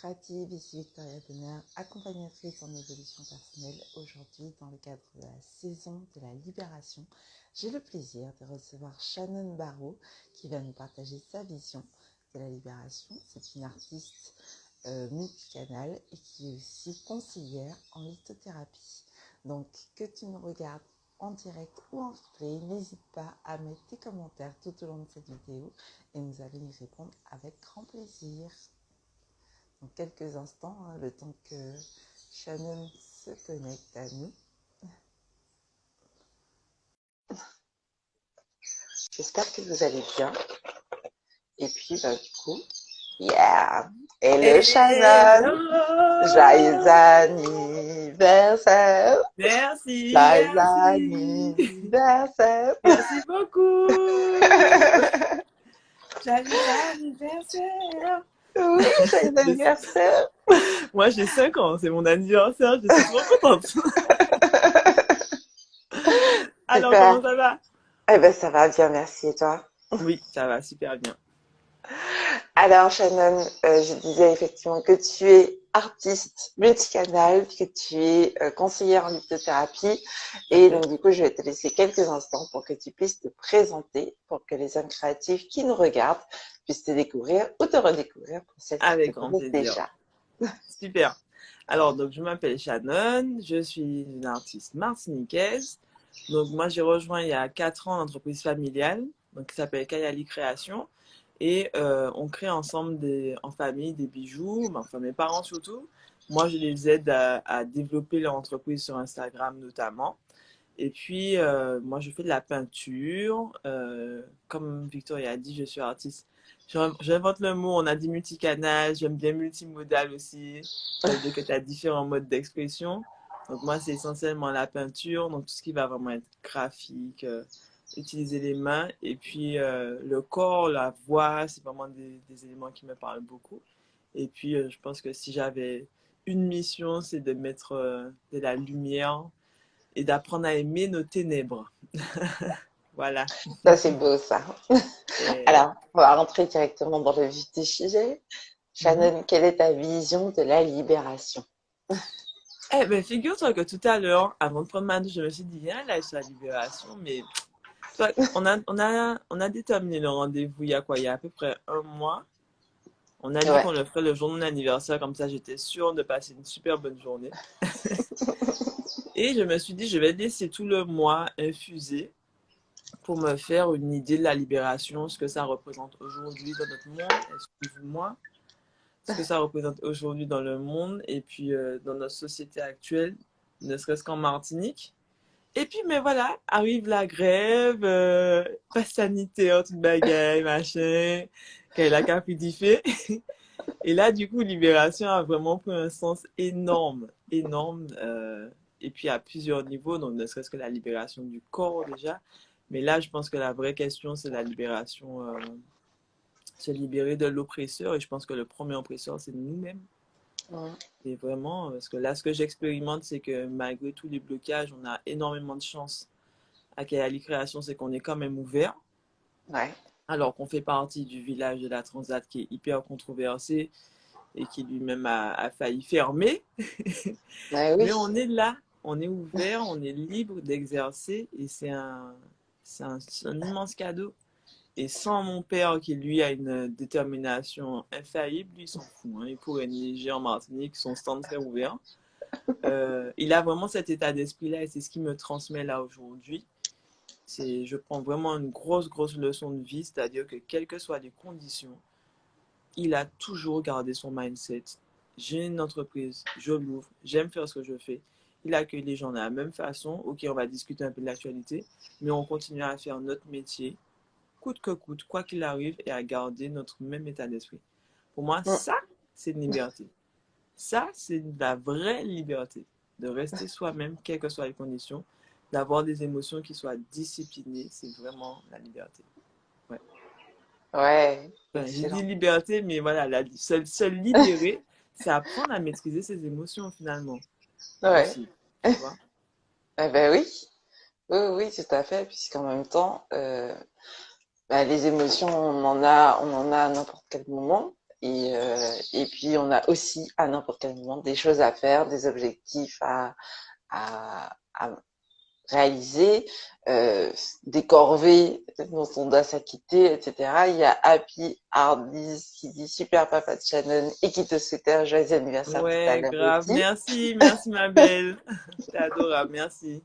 créative, ici Victoria Bonheur, accompagnatrice en évolution personnelle. Aujourd'hui, dans le cadre de la saison de la libération, j'ai le plaisir de recevoir Shannon Barrow qui va nous partager sa vision de la libération. C'est une artiste multicanal et qui est aussi conseillère en lithothérapie. Donc, que tu nous regardes en direct ou en replay, n'hésite pas à mettre tes commentaires tout au long de cette vidéo et nous allons y répondre avec grand plaisir. Dans quelques instants, le temps que Shannon se connecte à nous. J'espère que vous allez bien. Et puis, du coup, yeah! Hello Shannon! Joyeux anniversaire! Merci, Joyeux merci. anniversaire! Merci beaucoup. Joyeux anniversaire. Oui, joyeux anniversaire! Moi, j'ai 5 ans, c'est mon anniversaire, je suis trop contente. Alors, Super! comment ça va? Eh ben, ça va bien, merci. Et toi? Oui, ça va super bien. Alors, Shannon, je disais effectivement que tu es artiste multicanal, que tu es conseillère en lithothérapie. Et donc, du coup, je vais te laisser quelques instants pour que tu puisses te présenter, pour que les âmes créatives qui nous regardent puissent te découvrir ou te redécouvrir pour celles qui te Avec grand connaissent plaisir. déjà. Super. Alors, donc, je m'appelle Shannon, je suis une artiste martiniquaise. Donc, moi, j'ai rejoint il y a 4 ans l'entreprise familiale, donc, qui s'appelle Kayali Création. Et on crée ensemble en famille des bijoux, enfin mes parents surtout. Moi, je les aide à développer leur entreprise sur Instagram notamment. Et puis, moi, je fais de la peinture. Comme Victoria a dit, je suis artiste. J'invente le mot, on a dit multicanal, j'aime bien multimodal aussi. Ça veut dire que tu as différents modes d'expression. Donc, moi, c'est essentiellement la peinture, donc tout ce qui va vraiment être graphique, utiliser les mains. Et puis, le corps, la voix, c'est vraiment des éléments qui me parlent beaucoup. Et puis, je pense que si j'avais une mission, c'est de mettre de la lumière et d'apprendre à aimer nos ténèbres. Voilà. Ça, c'est beau, ça. Et... Alors, on va rentrer directement dans le vif du sujet. Mhm. Shannon, quelle est ta vision de la libération? Eh ben, figure-toi que tout à l'heure, avant de prendre ma douche, je me suis dit, ah, là, c'est la libération, mais toi, on a déterminé le rendez-vous il y a quoi? Il y a à peu près un mois. On a dit Ouais. qu'on le ferait le jour de mon anniversaire, comme ça, j'étais sûre de passer une super bonne journée. Et je me suis dit, je vais laisser tout le mois infuser pour me faire une idée de la libération, ce que ça représente aujourd'hui dans notre monde, excuse-moi, ce que ça représente aujourd'hui dans le monde et puis dans notre société actuelle, ne serait-ce qu'en Martinique. Et puis, mais voilà, arrive la grève, passe sanitaire, toute bagaille, machin, qu'elle a capitulé. Et là, du coup, Libération a vraiment pris un sens énorme, énorme, et puis à plusieurs niveaux, donc ne serait-ce que la libération du corps déjà. Mais là, je pense que la vraie question, c'est la libération, se libérer de l'oppresseur. Et je pense que le premier oppresseur, c'est nous-mêmes. Mm. Et vraiment, parce que là, ce que j'expérimente, c'est que malgré tous les blocages, on a énormément de chance à Kayali Création, c'est qu'on est quand même ouvert. Ouais. Alors qu'on fait partie du village de la Transat qui est hyper controversé et qui lui-même a failli fermer. Ouais, oui. Mais on est là, on est ouvert, on est libre d'exercer et c'est un immense cadeau. Et sans mon père qui, lui, a une détermination infaillible, lui, il s'en fout. Hein. Il pourrait neiger en Martinique, son stand serait ouvert. Il a vraiment cet état d'esprit-là et c'est ce qui me transmet là aujourd'hui. Je prends vraiment une grosse, grosse leçon de vie, c'est-à-dire que quelles que soient les conditions, il a toujours gardé son mindset. J'ai une entreprise, je l'ouvre, j'aime faire ce que je fais. Il accueille les gens de la même façon. Ok, on va discuter un peu de l'actualité, mais on continue à faire notre métier, coûte que coûte, quoi qu'il arrive, et à garder notre même état d'esprit. Pour moi, Mm. ça, c'est une liberté. Ça, c'est la vraie liberté. De rester soi-même, quelles que soient les conditions, d'avoir des émotions qui soient disciplinées, c'est vraiment la liberté. Ouais. Ouais, Enfin, j'ai dit excellent. liberté, mais voilà, se libérer, c'est apprendre à maîtriser ses émotions finalement Ouais. aussi, tu vois. Eh ben oui. Oui, oui, tout à fait, puisqu'en même temps, les émotions, on en a à n'importe quel moment. Et puis, on a aussi, à n'importe quel moment, des choses à faire, des objectifs à réaliser, des corvées dont on doit s'acquitter, etc. Il y a Happy Hardys qui dit super papa de Shannon et qui te souhaitait un joyeux anniversaire tout à Ouais, l'heure grave. aussi. Merci, merci ma belle. T'es adorable, merci.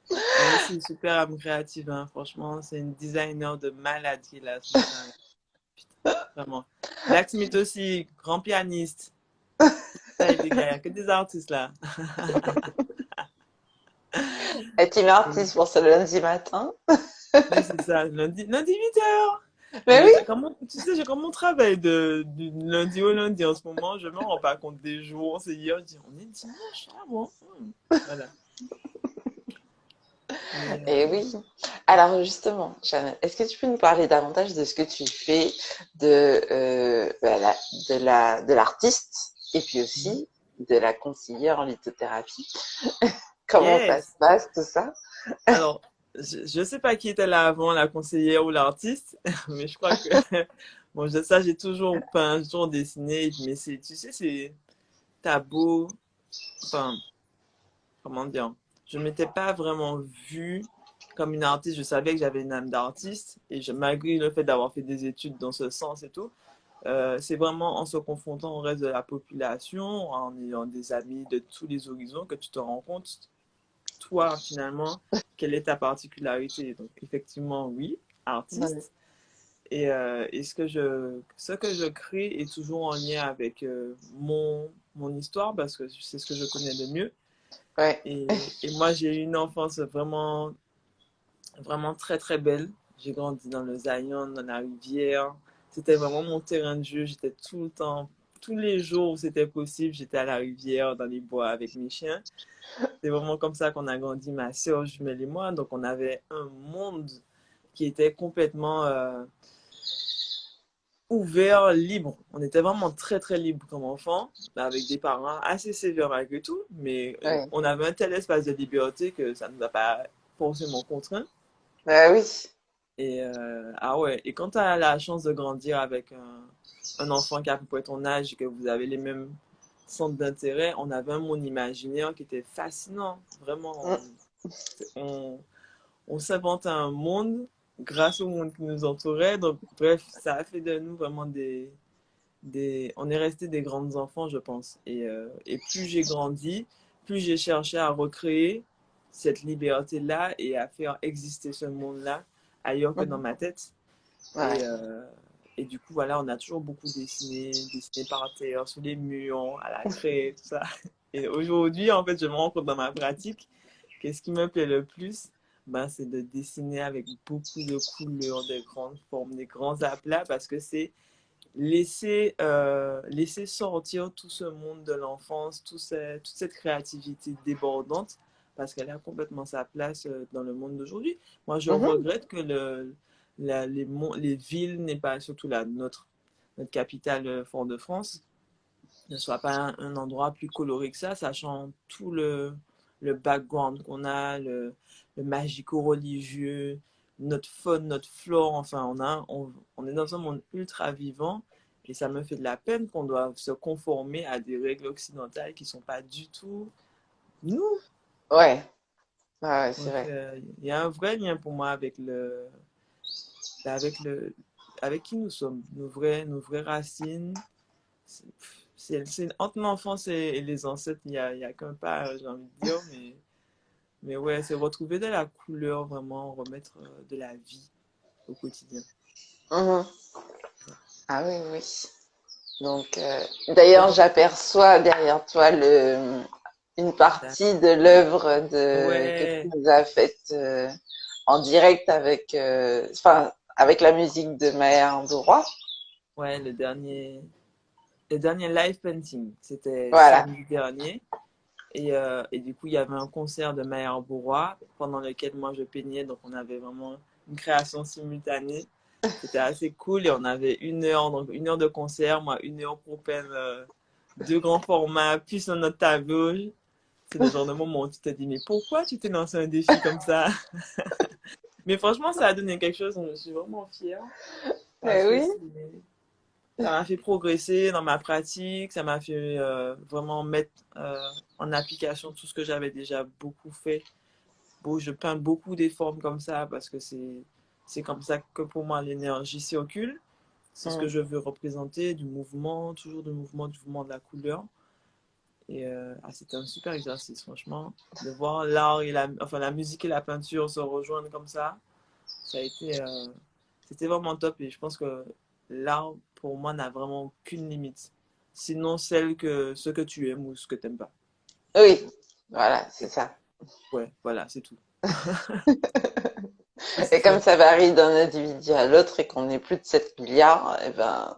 Elle aussi, super âme créative, hein. Franchement, c'est une designer de malade qui est là ce matin. Vraiment. Black Smith aussi, grand pianiste. Ça, les gars, il n'y a que des artistes là. Et team artiste pour ce lundi matin. Oui, c'est ça. Lundi 8h. Mais oui, Tu sais, j'ai comme mon travail du lundi au lundi en ce moment. Je me rends pas compte des jours. C'est hier, je dis, on est dimanche. Ah bon. Voilà. Mais, et oui. Alors justement, Shannon, est-ce que tu peux nous parler davantage de ce que tu fais de l'artiste et puis aussi de la conseillère en lithothérapie? Comment ça se yes. passe, tout ça? Alors, je sais pas qui était là avant, la conseillère ou l'artiste, mais je crois que bon, ça j'ai toujours peint, j'ai toujours dessiné, mais tu sais, c'est t'as beau, enfin, comment dire, je m'étais pas vraiment vue comme une artiste. Je savais que j'avais une âme d'artiste et malgré le fait d'avoir fait des études dans ce sens et tout, c'est vraiment en se confrontant au reste de la population, en ayant des amis de tous les horizons que tu te rends compte toi, finalement, quelle est ta particularité? Donc, effectivement, oui, Ouais. artiste. Et ce que je crée est toujours en lien avec mon histoire parce que c'est ce que je connais de mieux. Ouais. Et moi, j'ai eu une enfance vraiment, vraiment très, très belle. J'ai grandi dans le Zion, dans la rivière. C'était vraiment mon terrain de jeu. J'étais tout le temps, tous les jours où c'était possible, j'étais à la rivière, dans les bois avec mes chiens. C'est vraiment comme ça qu'on a grandi, ma soeur jumelle et moi. Donc, on avait un monde qui était complètement ouvert, libre. On était vraiment très, très libre comme enfant, avec des parents assez sévères malgré tout. Mais Ouais. on avait un tel espace de liberté que ça ne nous a pas forcément contraints. Bah oui. Ah ouais, et quand tu as la chance de grandir avec un enfant qui a à peu près ton âge et que vous avez les mêmes centres d'intérêt, on avait un monde imaginaire qui était fascinant. Vraiment, Mm. on, on s'inventait un monde grâce au monde qui nous entourait. Donc, bref, ça a fait de nous vraiment on est resté des grands enfants, je pense. Et plus j'ai grandi, plus j'ai cherché à recréer cette liberté-là et à faire exister ce monde-là ailleurs que dans Mhm. ma tête. Ouais. Et, euh, et du coup, voilà, on a toujours beaucoup dessiné par terre, sur les murs, à la craie, tout ça. Et aujourd'hui, en fait, je me rends compte dans ma pratique que ce qui me plaît le plus, ben, c'est de dessiner avec beaucoup de couleurs, des grandes formes, des grands aplats, parce que c'est laisser sortir tout ce monde de l'enfance, toute cette créativité débordante, parce qu'elle a complètement sa place dans le monde d'aujourd'hui. Moi, je Mhm. regrette que les villes, n'est pas surtout notre capitale Fort-de-France, ne soit pas un endroit plus coloré que ça, sachant tout le background qu'on a, le magico-religieux, notre faune, notre flore, enfin, on est dans un monde ultra vivant et ça me fait de la peine qu'on doive se conformer à des règles occidentales qui sont pas du tout nous. Ouais. Ouais, c'est Donc, vrai. il y a un vrai lien pour moi avec avec avec qui nous sommes, nos vraies racines. Entre l'enfance et les ancêtres, il y a qu'un pas, j'ai envie de dire, mais ouais, c'est retrouver de la couleur, vraiment, remettre de la vie au quotidien. Mhm. Ah oui, oui. Donc, Et d'ailleurs, toi? j'aperçois derrière toi une partie de l'œuvre que tu Ouais, nous as faite en direct enfin, avec la musique de Maya Andorra. ouais, le dernier live painting, c'était Voilà. samedi dernier. Et du coup, il y avait un concert de Maya Bourrois pendant lequel moi je peignais. Donc, on avait vraiment une création simultanée. C'était assez cool et on avait 1 heure, donc 1 heure de concert, moi 1 heure pour peindre deux grands formats, puis sur notre tableau. C'est le genre de moment où tu te dis, mais pourquoi tu t'es lancé un défi comme ça? Mais franchement, ça a donné quelque chose, je suis vraiment fière Eh parce que oui. Ça m'a fait progresser dans ma pratique, ça m'a fait vraiment mettre en application tout ce que j'avais déjà beaucoup fait. Bon, je peins beaucoup des formes comme ça parce que c'est comme ça que pour moi l'énergie circule. C'est ce que Mm. je veux représenter, du mouvement, toujours du mouvement de la couleur. Et c'était un super exercice, franchement, de voir l'art et enfin, la musique et la peinture se rejoindre comme ça a été, c'était vraiment top. Et je pense que l'art, pour moi, n'a vraiment aucune limite. Sinon, ce que tu aimes ou ce que tu n'aimes pas. Oui, voilà, c'est ça. Ouais, voilà, c'est tout. Ouais, c'est Et comme ça. ça varie d'un individu à l'autre et qu'on est plus de 7 milliards, eh ben,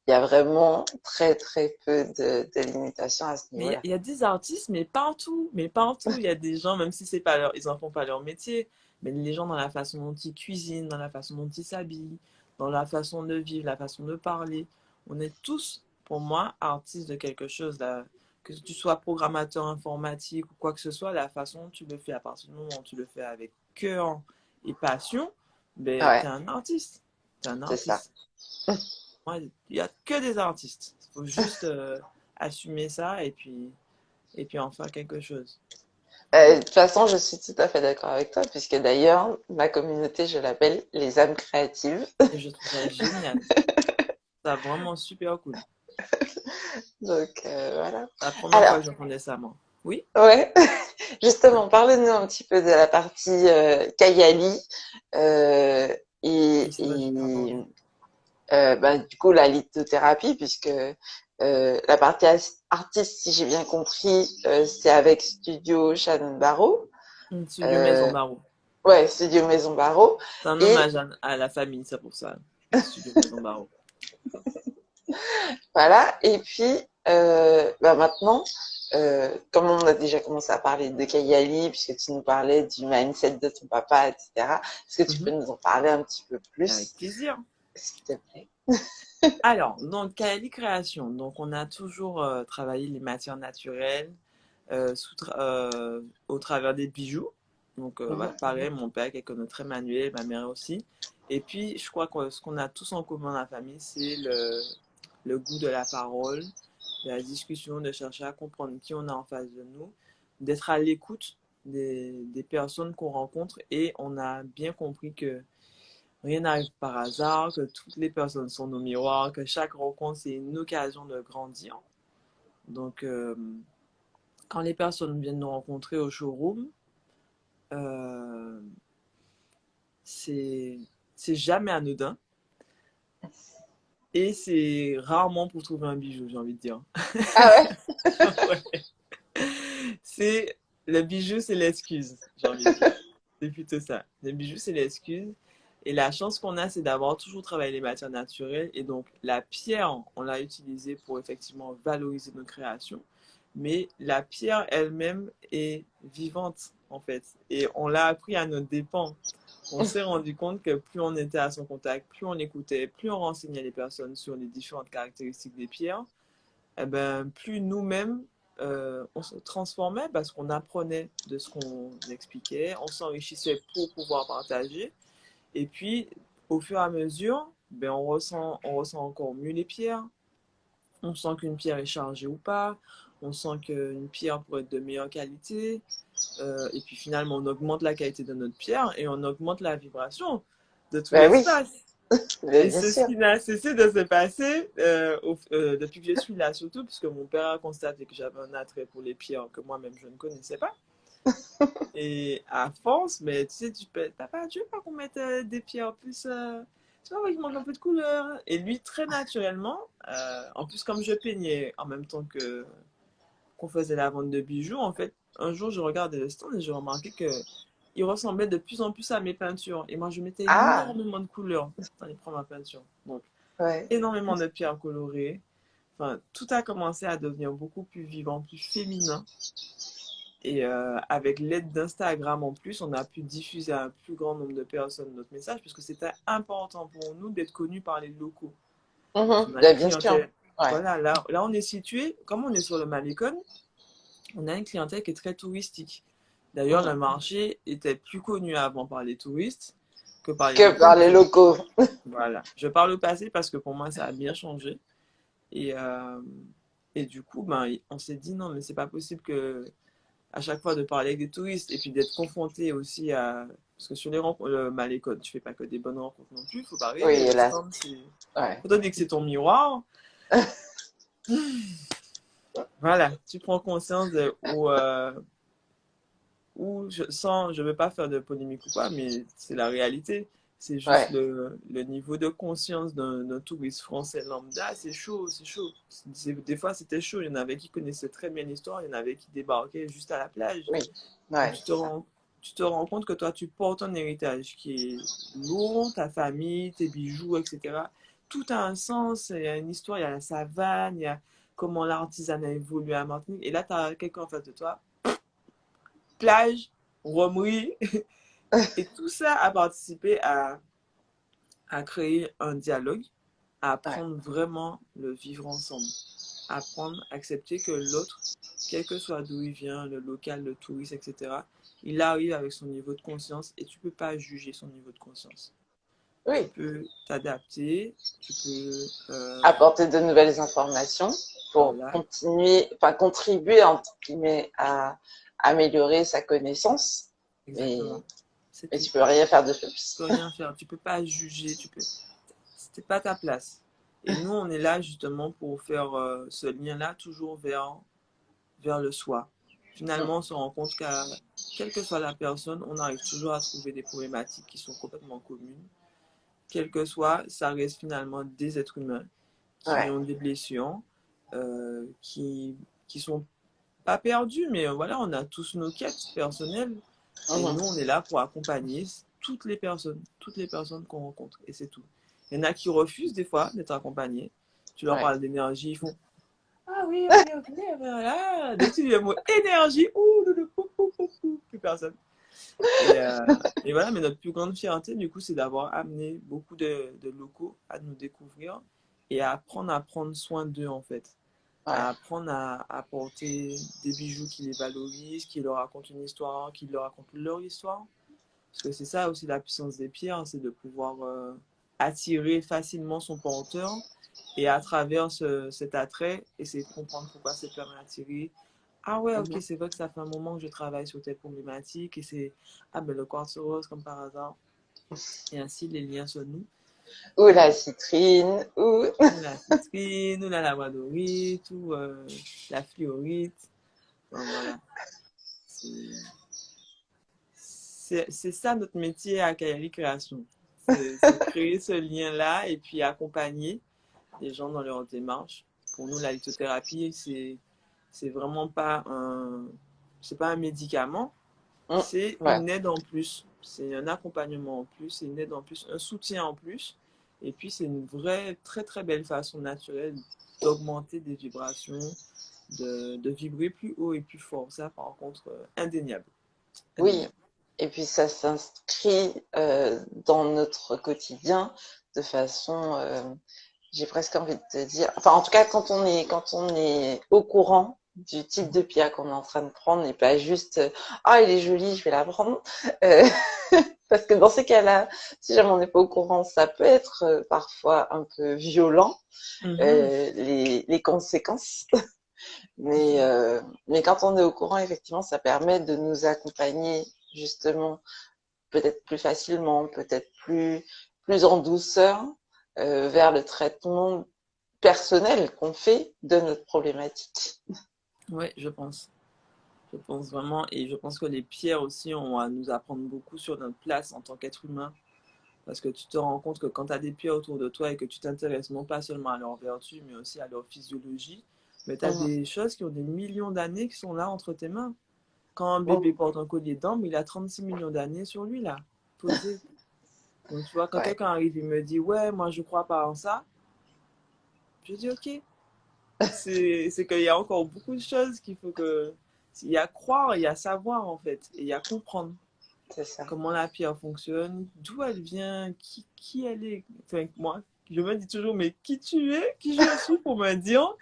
il y a vraiment très très peu de limitations à ce Mais niveau-là. il y a des artistes, mais partout, il y a des gens, même si c'est pas ils en font pas leur métier, mais les gens dans la façon dont ils cuisinent, dans la façon dont ils s'habillent, dans la façon de vivre, la façon de parler, on est tous, pour moi, artistes de quelque chose là. Que tu sois programmateur informatique ou quoi que ce soit, la façon dont tu le fais, à partir du moment où tu le fais avec cœur et passion, ben, t'es Ouais, un artiste. T'es un c'est ça. artiste. Moi, il y a que des artistes. Il faut juste assumer ça et puis en faire quelque chose. De toute façon, je suis tout à fait d'accord avec toi, puisque d'ailleurs, ma communauté, je l'appelle les âmes créatives. Et je trouve ça génial. Ça vraiment super cool. Donc, voilà. C'est la première fois Alors, que j'entendais ça, moi. Oui? ouais, justement, parle-nous un petit peu de la partie Kayali. Euh, Oui, c'est vrai, je n'ai pas et parlé. bah, du coup, la lithothérapie, puisque la partie artiste, si j'ai bien compris, c'est avec Studio Shannon Barrow. Studio Maison Euh, Barreau. ouais, Studio Maison Barreau. C'est un Et hommage à la famille, c'est pour ça. Studio Maison Barreau. voilà. Et puis, bah maintenant, comme on a déjà commencé à parler de Kayali, puisque tu nous parlais du mindset de ton papa, etc., est-ce que tu peux Mhm. nous en parler un petit peu Avec plus, plaisir. s'il te plaît? Alors, donc, Kaeli Création. Donc, on a toujours travaillé les matières naturelles au travers des bijoux. Donc, voilà, Mhm. pareil, mon père qui est comme très manuel, ma mère aussi. Et puis, je crois que ce qu'on a tous en commun dans la famille, c'est le goût de la parole, de la discussion, de chercher à comprendre qui on a en face de nous, d'être à l'écoute des personnes qu'on rencontre. Et on a bien compris que rien n'arrive par hasard, que toutes les personnes sont nos miroirs, que chaque rencontre, c'est une occasion de grandir. Donc, quand les personnes viennent nous rencontrer au showroom, euh, c'est c'est jamais anodin et c'est rarement pour trouver un bijou, j'ai envie de dire. Ah ouais? Ouais. C'est le bijou, c'est l'excuse, j'ai envie de dire. C'est plutôt ça. Le bijou, c'est l'excuse. Et la chance qu'on a, c'est d'avoir toujours travaillé les matières naturelles. Et donc, la pierre, on l'a utilisée pour effectivement valoriser nos créations. Mais la pierre elle-même est vivante, en fait. Et on l'a appris à nos dépens. On s'est rendu compte que plus on était à son contact, plus on écoutait, plus on renseignait les personnes sur les différentes caractéristiques des pierres, eh ben, plus nous-mêmes, on se transformait parce qu'on apprenait de ce qu'on expliquait, on s'enrichissait pour pouvoir partager. Et puis, au fur et à mesure, ben, on ressent encore mieux les pierres. On sent qu'une pierre est chargée ou pas. On sent qu'une pierre pourrait être de meilleure qualité. Et puis finalement, on augmente la qualité de notre pierre et on augmente la vibration de tout Ben oui, l'espace. mais Et bien c'est ce sûr. qui n'a cessé de se passer depuis que je suis là, surtout puisque mon père a constaté que j'avais un attrait pour les pierres que moi-même je ne connaissais pas. Et à force, mais tu sais, tu peux, papa, tu veux pas qu'on mette des pierres plus, tu vois, qui manque un peu de couleur. Et lui, très naturellement, en plus comme je peignais en même temps que qu'on faisait la vente de bijoux, en fait, un jour je regardais le stand et j'ai remarqué que il ressemblait de plus en plus à mes peintures. Et moi, je mettais Ah, énormément de couleurs dans les premières peintures. Donc, ouais. énormément de pierres colorées. Enfin, tout a commencé à devenir beaucoup plus vivant, plus féminin. Et avec l'aide d'Instagram en plus, on a pu diffuser à un plus grand nombre de personnes notre message, puisque c'était important pour nous d'être connus par les locaux. Parce Mhm. qu'on a une Ben, bien sûr. clientèle. Ouais. Voilà, là on est situé, comme on est sur le Malécon, on a une clientèle qui est très touristique. D'ailleurs, le Mhm. marché était plus connu avant par les touristes. que par les Que locaux. par les locaux. Voilà. Je parle au passé parce que pour moi, ça a bien changé. Et, du coup, ben, on s'est dit non, mais c'est pas possible que à chaque fois de parler avec des touristes et puis d'être confronté aussi à. Parce que sur les rencontres, l'école, tu fais pas que des bonnes rencontres non plus, faut pas Oui, rêver. Le là, stand, c'est. ouais. Faut donner que c'est ton miroir. Voilà, tu prends conscience de où je veux pas faire de polémique ou pas, mais c'est la réalité. C'est juste Ouais. le niveau de conscience d'un touriste français lambda, c'est chaud, c'est chaud. Des fois, c'était chaud. Il y en avait qui connaissaient très bien l'histoire, il y en avait qui débarquaient juste à la plage. Oui. Donc, Ouais, c'est ça. tu te rends compte que toi, tu portes un héritage qui est lourd, ta famille, tes bijoux, etc. Tout a un sens, il y a une histoire, il y a la savane, il y a comment l'artisanat évolue à Martinique. Et là, tu as quelqu'un en face de toi, plage, romerie, et tout ça a participé à créer un dialogue, à Ouais. apprendre vraiment le vivre ensemble, apprendre, accepter que l'autre, quel que soit d'où il vient, le local, le touriste, etc., il arrive avec son niveau de conscience et tu ne peux pas juger son niveau de conscience. Tu Oui. peux t'adapter, tu peux... Apporter de nouvelles informations pour voilà, continuer, enfin, contribuer, entre guillemets, à améliorer sa connaissance. Mais, exactement. C'est mais tout. tu peux rien faire de Tu plus. peux rien faire, tu peux pas juger, tu peux... C'était pas ta place. Et nous, on est là justement pour faire ce lien-là toujours vers le soi. Finalement, on se rend compte qu'à quelle que soit la personne, on arrive toujours à trouver des problématiques qui sont complètement communes. Quel que soit, ça reste finalement des êtres humains qui Ouais. ont des blessures, qui sont pas perdus, mais voilà, on a tous nos quêtes personnelles. Et Mhm. nous, on est là pour accompagner toutes les personnes qu'on rencontre. Et c'est tout. Il y en a qui refusent des fois d'être accompagnés. Tu leur Ouais. parles d'énergie, ils font ah oui, ok, voilà. Dès que tu dis le mot énergie, ouh, plus personne. Et, et voilà, mais notre plus grande fierté, du coup, c'est d'avoir amené beaucoup de locaux à nous découvrir et à prendre soin d'eux, en fait. Ouais. À apprendre à porter des bijoux qui les valorisent, qui leur racontent une histoire, qui leur racontent leur histoire. Parce que c'est ça aussi la puissance des pierres, c'est de pouvoir attirer facilement son porteur et à travers cet attrait, essayer de comprendre pourquoi cette femme est attirée. Ah ouais, ok, Mhm. c'est vrai que ça fait un moment que je travaille sur telle problématique et c'est, ah ben le quartz rose comme par hasard. Et ainsi les liens se nouent. Ou Et la citrine, ou... ou la citrine, ou la labradorite, ou la fluorite. Enfin, voilà. C'est ça notre métier à Kayali Création. C'est créer ce lien-là et puis accompagner les gens dans leur démarche. Pour nous, la lithothérapie, c'est vraiment pas c'est pas un médicament, Mm. c'est Ouais. une aide en plus. C'est un accompagnement en plus, c'est une aide en plus, un soutien en plus. Et puis, c'est une vraie, très, très belle façon naturelle d'augmenter des vibrations, de vibrer plus haut et plus fort. Ça, par contre, indéniable. Oui. Indéniable. Et puis ça s'inscrit dans notre quotidien de façon, j'ai presque envie de te dire, enfin en tout cas quand on est au courant du type de pierre qu'on est en train de prendre et pas juste ah il est joli je vais la prendre Euh, parce que dans ces cas-là si jamais on n'est pas au courant ça peut être parfois un peu violent Mhm. les conséquences C'est ça. mais quand on est au courant effectivement ça permet de nous accompagner justement peut-être plus facilement, peut-être plus en douceur vers le traitement personnel qu'on fait de notre problématique. Oui, je pense. Je pense vraiment, et je pense que les pierres aussi ont à nous apprendre beaucoup sur notre place en tant qu'être humain. Parce que tu te rends compte que quand tu as des pierres autour de toi et que tu t'intéresses non pas seulement à leur vertu, mais aussi à leur physiologie, mais tu as Mhm. des choses qui ont des millions d'années qui sont là entre tes mains. Quand un bébé Mhm. porte un collier d'ambre, il a 36 millions d'années sur lui, là, posé. Donc tu vois, quand Ouais, quelqu'un arrive et me dit, ouais, moi je crois pas en ça, je dis, ok. C'est qu'il y a encore beaucoup de choses qu'il faut que. Il y a croire, il y a savoir en fait, et il y a comprendre c'est ça. comment la pierre fonctionne, d'où elle vient, qui elle est. Enfin, moi, je me dis toujours, mais qui tu es, qui je suis pour me dire,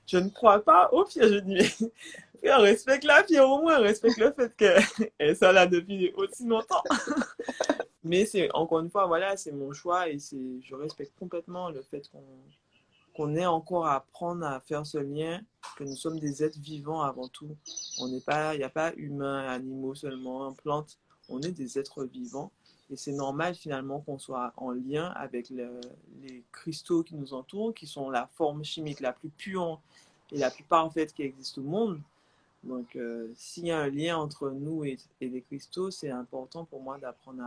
je ne crois pas aux pierres. Je dis, mais frère, respecte la pierre au moins, respecte le fait qu'elle soit là depuis aussi longtemps. Mais c'est, encore une fois, voilà, c'est mon choix et je respecte complètement le fait qu'on ait encore à apprendre à faire ce lien, que nous sommes des êtres vivants avant tout. On n'est pas, il n'y a pas humains, animaux seulement, plantes. On est des êtres vivants. Et c'est normal finalement qu'on soit en lien avec les cristaux qui nous entourent, qui sont la forme chimique la plus pure et la plus parfaite qui existe au monde. Donc, s'il y a un lien entre nous et les cristaux, c'est important pour moi d'apprendre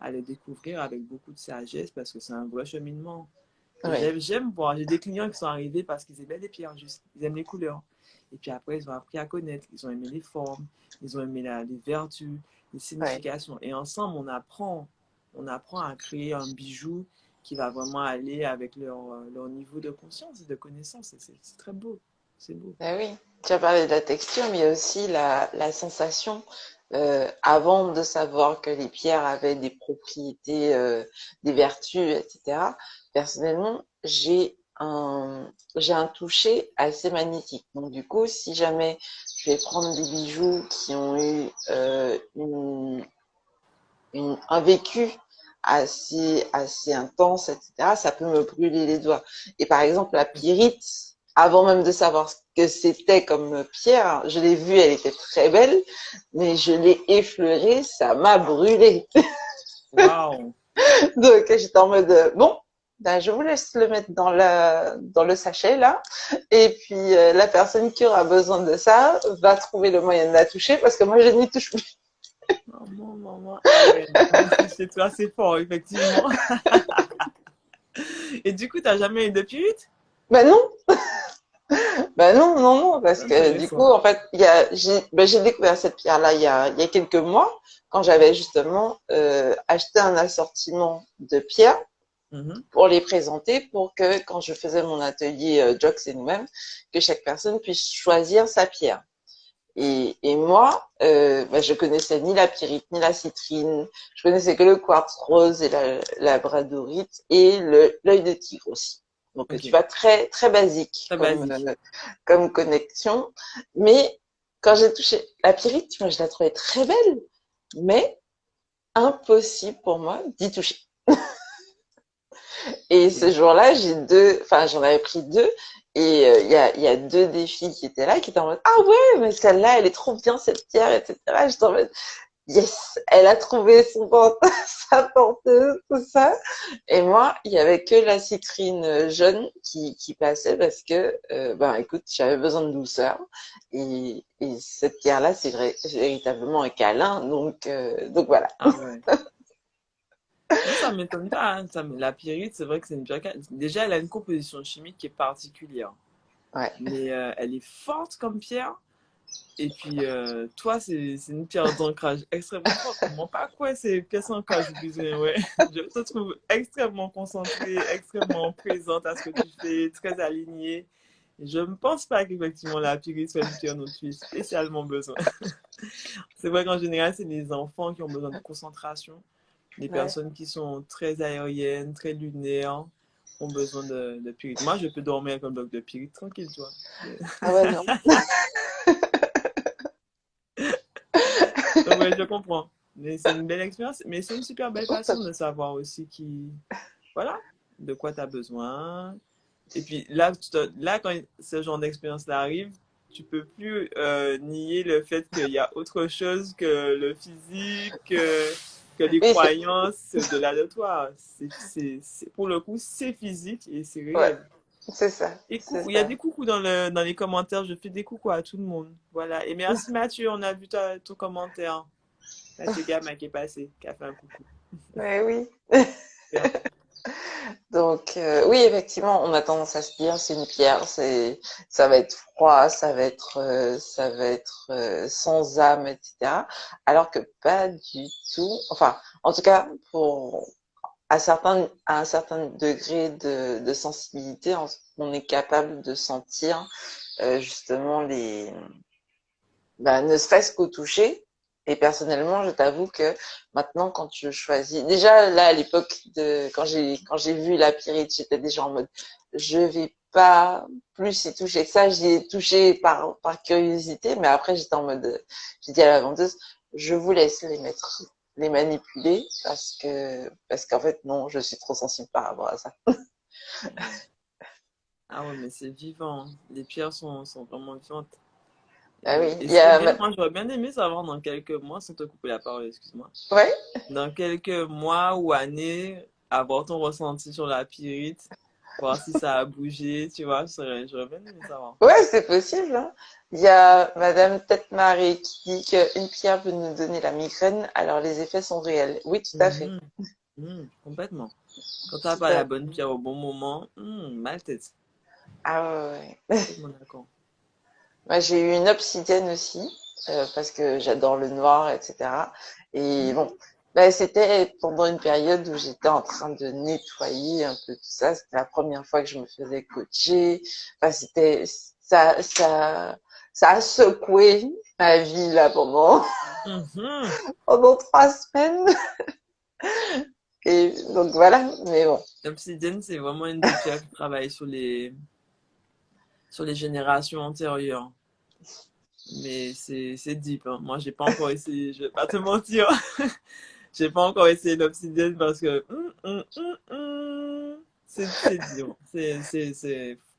à les découvrir avec beaucoup de sagesse parce que c'est un vrai cheminement. Et Oui, j'aime voir, j'ai des clients qui sont arrivés parce qu'ils aimaient les pierres, juste, ils aiment les couleurs. Et puis après, ils ont appris à connaître, ils ont aimé les formes, ils ont aimé les vertus, les oui. significations. Et ensemble, on apprend à créer un bijou qui va vraiment aller avec leur niveau de conscience et de connaissance. Et c'est très beau, c'est beau. Ben oui, tu as parlé de la texture, mais il y a aussi la sensation. Avant de savoir que les pierres avaient des propriétés, des vertus, etc. Personnellement, j'ai un toucher assez magnétique. Donc du coup, si jamais je vais prendre des bijoux qui ont eu un vécu assez intense, etc., ça peut me brûler les doigts. Et par exemple, la pyrite, avant même de savoir ce que c'était comme pierre, je l'ai vue, elle était très belle, mais je l'ai effleurée, ça m'a brûlé. Waouh! Donc j'étais en mode, bon, ben, je vous laisse le mettre dans le sachet là, et puis la personne qui aura besoin de ça va trouver le moyen de la toucher parce que moi je n'y touche plus. Maman, maman. Ah ouais, non, chez toi, c'est fort, effectivement. Et du coup, t'as jamais eu de pute? Ben non, ben non, non, non, parce que du coup, Intéressant. en fait, j'ai découvert cette pierre-là il y a quelques mois, quand j'avais justement acheté un assortiment de pierres Mhm. pour les présenter, pour que quand je faisais mon atelier Jox et nous-mêmes, que chaque personne puisse choisir sa pierre. Et moi, ben, je connaissais ni la pyrite, ni la citrine, je connaissais que le quartz rose et la bradorite et l'œil de tigre aussi. Donc tu Ok, vois, très très basique très basique. comme connexion. Mais quand j'ai touché la pyrite, moi, je la trouvais très belle, mais impossible pour moi d'y toucher. Et ce Ok. jour-là, enfin, j'en avais pris deux. Et il y a deux des filles qui étaient là, qui étaient en mode, ah ouais, mais celle-là, elle est trop bien, cette pierre, etc. J'étais en mode, yes, elle a trouvé sa porteuse, tout ça. Et moi, il y avait que la citrine jaune qui passait parce que, ben, écoute, j'avais besoin de douceur. Et cette pierre-là, c'est véritablement un câlin. Donc voilà. Ah ouais. Non, ça m'étonne pas, hein. La pyrite, c'est vrai que c'est une pierre. Déjà, elle a une composition chimique qui est particulière. Ouais. Mais elle est forte comme pierre. Et puis, toi, c'est une pierre d'ancrage extrêmement forte. Comment pas quoi, c'est pièce d'ancrage ou besoin, ouais. Je te trouve extrêmement concentrée, extrêmement présente à ce que tu fais, très alignée. Et je ne pense pas qu'effectivement la pyrite soit une pierre dont tu aies spécialement besoin. C'est vrai qu'en général, c'est les enfants qui ont besoin de concentration. Les Ouais. personnes qui sont très aériennes, très lunaires, ont besoin de pyrite. Moi, je peux dormir avec un bloc de pyrite tranquille, tu vois. Ah ouais, non. Donc, ouais, je comprends. Mais c'est une belle expérience. Mais c'est une super belle Oh, ça- façon de savoir aussi voilà, de quoi tu as besoin. Et puis là, là quand ce genre d'expérience-là arrive, tu peux plus nier le fait qu'il y a autre chose que le physique, que les Oui, croyances au-delà de toi. Pour le coup, c'est physique et c'est ouais, réel. c'est ça, Et c'est coucou, il y a ça. des coucous dans les commentaires. Je fais des coucous à tout le monde. Voilà. Et merci Mathieu, on a vu ton commentaire. Mathieu Gama qui est passé, qui a fait un coucou. Ouais, oui. Super. Donc oui, effectivement, on a tendance à se dire c'est une pierre, ça va être froid, ça va être sans âme, etc. Alors que pas du tout. Enfin, en tout cas, à un certain degré de sensibilité, on est capable de sentir justement ne serait-ce qu'au toucher. Et personnellement, je t'avoue que maintenant, quand je choisis, déjà là à l'époque quand j'ai vu la pyrite, j'étais déjà en mode, je vais pas plus y toucher que ça. J'y ai touché par curiosité, mais après j'étais en mode, j'ai dit à la vendeuse, je vous laisse les mettre. les manipuler parce qu'en fait, non, je suis trop sensible par rapport à ça. Ah ouais, mais c'est vivant, hein. Les pierres sont vraiment vivantes. Ah oui, Et il y c'est a... bien, moi j'aurais bien aimé savoir dans quelques mois, sans te couper la parole, excuse-moi, Ouais, dans quelques mois ou années, avoir ton ressenti sur la pyrite, voir si ça a bougé, tu vois, j'aurais bien aimé savoir. ouais, c'est possible, hein. Il y a Madame Tête-Marie qui dit qu'une pierre peut nous donner la migraine, alors les effets sont réels. Oui, tout à fait. Mhm, complètement. Quand t'as Tout pas à la fait. bonne pierre au bon moment, mal tête. Ah ouais, ouais. Complètement d'accord. Moi, j'ai eu une obsidienne aussi, parce que j'adore le noir, etc. Et bon, Mhm. bah, c'était pendant une période où j'étais en train de nettoyer un peu tout ça. C'était la première fois que je me faisais coacher. Enfin, ça a secoué ma vie là Mhm. pendant 3 semaines. Et donc voilà, mais bon. L'obsidienne, c'est vraiment une des pierres qui travaille sur les générations antérieures. Mais c'est deep, hein. Moi, j'ai pas encore essayé, je vais pas te mentir. J'ai pas encore essayé l'obsidienne parce que c'est dur.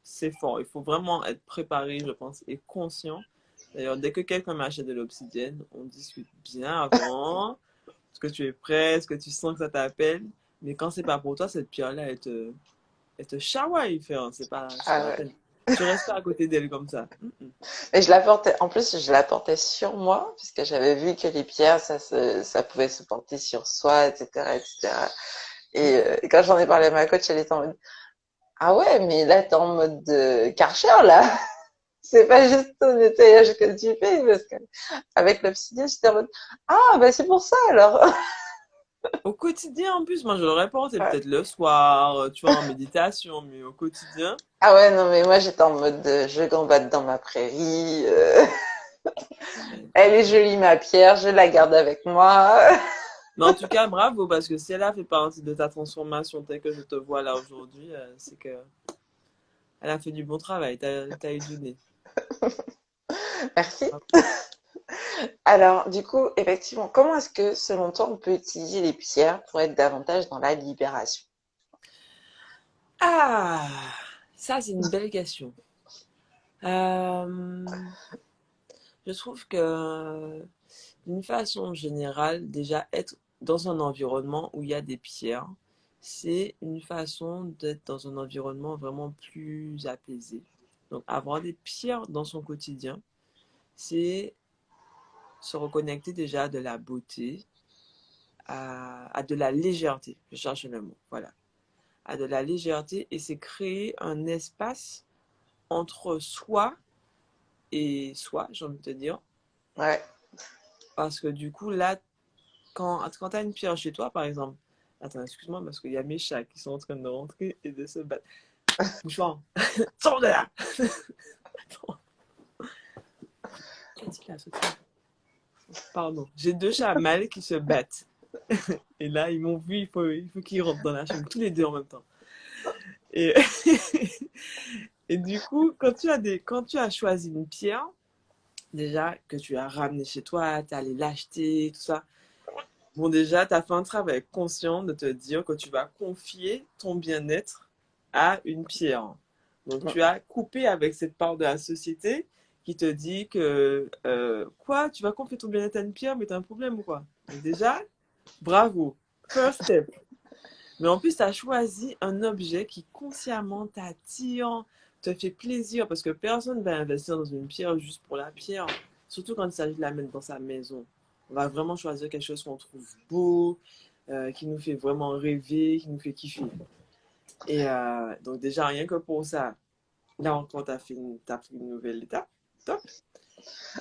C'est fort. Il faut vraiment être préparé, je pense, et conscient. D'ailleurs, dès que quelqu'un m'achète de l'obsidienne, on discute bien avant. Est-ce que tu es prêt? Est-ce que tu sens que ça t'appelle? Mais quand c'est pas pour toi, cette pierre-là, elle te chawaille, frère. C'est Ah pas la ouais. peine. Tu restes pas à côté d'elle comme ça. Et je la portais, en plus, je la portais sur moi, puisque j'avais vu que les pierres, ça pouvait se porter sur soi, etc., etc. Et quand j'en ai parlé à ma coach, elle était en mode, ah ouais, mais là, t'es en mode Karcher, là. C'est pas juste au nettoyage que tu fais, parce que avec l'obsidienne, j'étais en mode, ah, bah, c'est pour ça, alors. Au quotidien, en plus, moi je le répète, c'est peut-être le soir, tu vois, en méditation, mais au quotidien. Ah ouais, non, mais moi, j'étais en mode, je gambade dans ma prairie, Ouais, elle est franchement. jolie, ma pierre, je la garde avec moi. Mais en tout cas, bravo, parce que si elle a fait partie de ta transformation telle que je te vois là aujourd'hui, c'est que elle a fait du bon travail, t'as eu du nez. Merci. Alors, du coup, effectivement, comment est-ce que, selon toi, on peut utiliser les pierres pour être davantage dans la libération? Ah, ça c'est une belle question. Euh, je trouve que d'une façon générale, déjà être dans un environnement où il y a des pierres, c'est une façon d'être dans un environnement vraiment plus apaisé. Donc avoir des pierres dans son quotidien, c'est se reconnecter déjà à de la beauté, à de la légèreté. Je cherche le mot, voilà. À de la légèreté et c'est créer un espace entre soi et soi, j'ai envie de te dire. Ouais. Parce que du coup, là, quand tu as une pierre chez toi, par exemple, attends, excuse-moi, parce qu'il y a mes chats qui sont en train de rentrer et de se battre. Mouchoir, sors de là! Attends, qu'est-ce qu'il a sauté? Pardon, j'ai deux chats mâles qui se battent. Et là, ils m'ont vu, il faut qu'ils rentrent dans la chambre, tous les deux en même temps. Et, et du coup, quand tu as choisi une pierre, déjà, que tu as ramené chez toi, tu es allé l'acheter, tout ça, bon, déjà, tu as fait un travail conscient de te dire que tu vas confier ton bien-être à une pierre. Donc, tu as coupé avec cette part de la société qui te dit que, quoi, tu vas confier ton bien-être à une pierre, mais tu as un problème ou quoi? Donc, déjà, bravo. First step. Mais en plus, tu as choisi un objet qui consciemment t'attire, te fait plaisir, parce que personne ne va investir dans une pierre juste pour la pierre, surtout quand il s'agit de la mettre dans sa maison. On va vraiment choisir quelque chose qu'on trouve beau, qui nous fait vraiment rêver, qui nous fait kiffer. Et donc déjà, rien que pour ça, là encore, t'as pris une nouvelle étape. Top.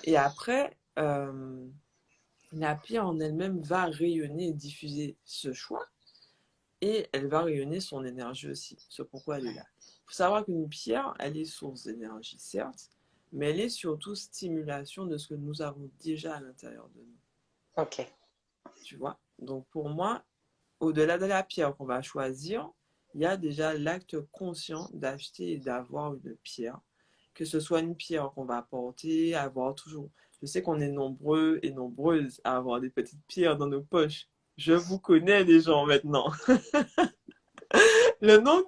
Et après, la pierre en elle-même va rayonner et diffuser ce choix et elle va rayonner son énergie aussi, ce pourquoi elle est là. Il faut savoir qu'une pierre, elle est source d'énergie, certes, mais elle est surtout stimulation de ce que nous avons déjà à l'intérieur de nous, Ok. tu vois. Donc pour moi, au-delà de la pierre qu'on va choisir, il y a déjà l'acte conscient d'acheter et d'avoir une pierre. que ce soit une pierre qu'on va porter, avoir toujours. Je sais qu'on est nombreux et nombreuses à avoir des petites pierres dans nos poches. Je vous connais les gens maintenant. Le nombre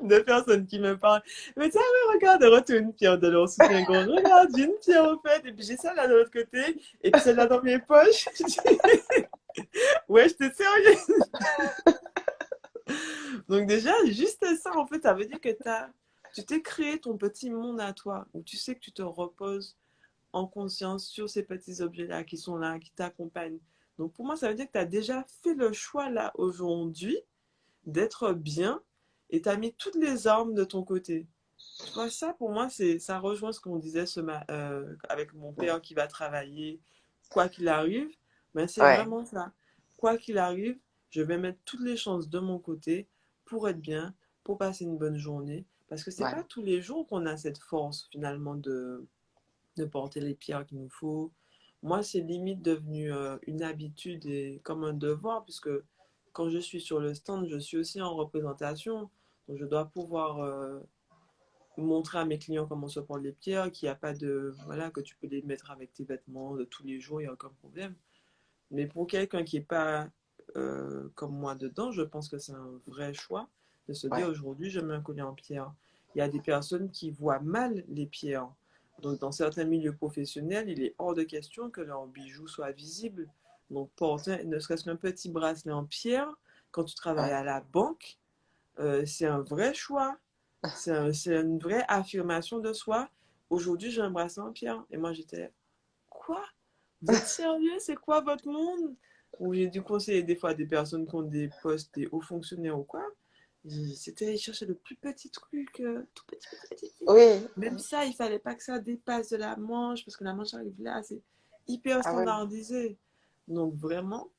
de personnes qui me parlent. Mais tiens, oui, regarde, retourne une pierre de leur soutien-gorge. Regarde, j'ai une pierre au fait, et puis j'ai celle-là de l'autre côté, et puis celle-là dans mes poches. Ouais, je te sérieux. Donc déjà, juste ça, en fait, ça veut dire que tu t'es créé ton petit monde à toi, où tu sais que tu te reposes en conscience sur ces petits objets-là qui sont là, qui t'accompagnent. Donc pour moi, ça veut dire que tu as déjà fait le choix là aujourd'hui d'être bien et tu as mis toutes les armes de ton côté. Tu vois, ça pour moi, ça rejoint ce qu'on disait avec mon père qui va travailler, quoi qu'il arrive, ben c'est Ouais, vraiment ça. Quoi qu'il arrive, je vais mettre toutes les chances de mon côté pour être bien, pour passer une bonne journée. Parce que c'est ouais, pas tous les jours qu'on a cette force finalement de porter les pierres qu'il nous faut. Moi, c'est limite devenu une habitude et comme un devoir, puisque quand je suis sur le stand, je suis aussi en représentation. Donc, je dois pouvoir montrer à mes clients comment se portent les pierres, qu'il n'y a pas de. Voilà, que tu peux les mettre avec tes vêtements de tous les jours, il n'y a aucun problème. Mais pour quelqu'un qui n'est pas comme moi dedans, je pense que c'est un vrai choix de se dire ouais, aujourd'hui, je mets un collier en pierre. Il y a des personnes qui voient mal les pierres. Donc, dans certains milieux professionnels, il est hors de question que leurs bijoux soient visibles. Donc, porter ne serait-ce qu'un petit bracelet en pierre, quand tu travailles ouais. à la banque, c'est un vrai choix. C'est une vraie affirmation de soi. Aujourd'hui, j'ai un bracelet en pierre. Et moi, j'étais, quoi? Vous êtes sérieux? C'est quoi votre monde? Où j'ai dû conseiller des fois à des personnes qui ont des postes, des hauts fonctionnaires ou quoi. C'était aller chercher le plus petit truc, tout petit, petit, petit, petit. Oui, Même ça, il fallait pas que ça dépasse de la manche, parce que la manche arrive là, c'est hyper ah ouais, standardisé. Donc vraiment,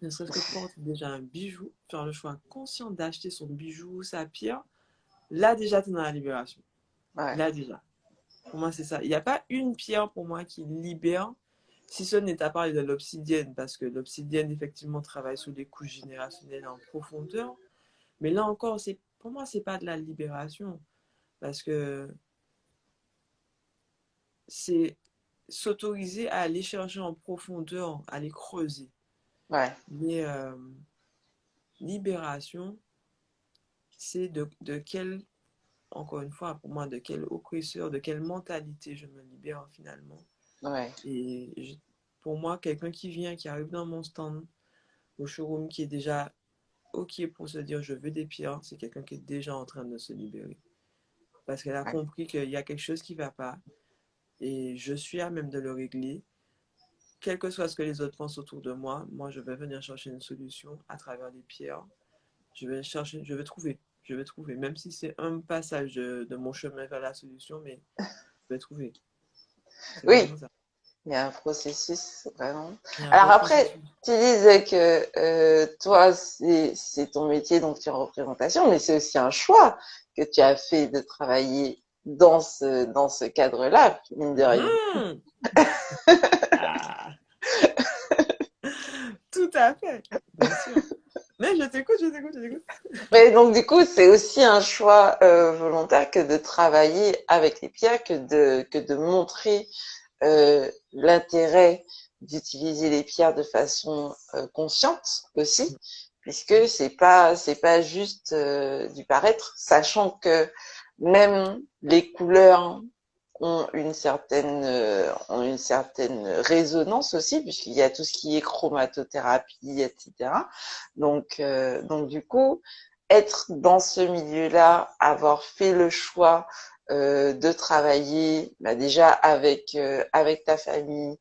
ne serait-ce que porter déjà un bijou, faire le choix conscient d'acheter son bijou, sa pierre, là déjà, tu es dans la libération. ouais, Là déjà. Pour moi, c'est ça. Il n'y a pas une pierre pour moi qui libère, si ce n'est à parler de l'obsidienne, parce que l'obsidienne, effectivement, travaille sur des couches générationnelles en profondeur. Mais là encore, pour moi, c'est pas de la libération, parce que c'est s'autoriser à aller chercher en profondeur, à aller creuser. ouais, Mais libération, c'est de quel, encore une fois, pour moi, de quel oppresseur, de quelle mentalité je me libère finalement. ouais, Et pour moi, quelqu'un qui vient, qui arrive dans mon stand, au showroom, qui est déjà OK pour se dire je veux des pierres, c'est quelqu'un qui est déjà en train de se libérer. Parce qu'elle a ouais. compris qu'il y a quelque chose qui ne va pas et je suis à même de le régler. Quel que soit ce que les autres pensent autour de moi, moi je vais venir chercher une solution à travers les pierres. Je vais chercher, je vais trouver, même si c'est un passage de mon chemin vers la solution, mais je vais trouver. C'est Oui, vraiment ça. il y a un processus, vraiment. Il y a un Alors vrai après, processus. tu disais que toi, c'est ton métier, donc tu es en représentation, mais c'est aussi un choix que tu as fait de travailler dans ce cadre-là, mine de rien. Mhm. Ah, tout à fait, bien sûr. Mais je t'écoute, je t'écoute, je t'écoute. Mais donc du coup, c'est aussi un choix volontaire que de travailler avec les pierres, que de montrer l'intérêt d'utiliser les pierres de façon consciente aussi, puisque c'est pas juste du paraître, sachant que même les couleurs ont une certaine résonance aussi, puisqu'il y a tout ce qui est chromatothérapie, etc. Donc du coup, être dans ce milieu-là, avoir fait le choix de travailler bah, déjà avec ta famille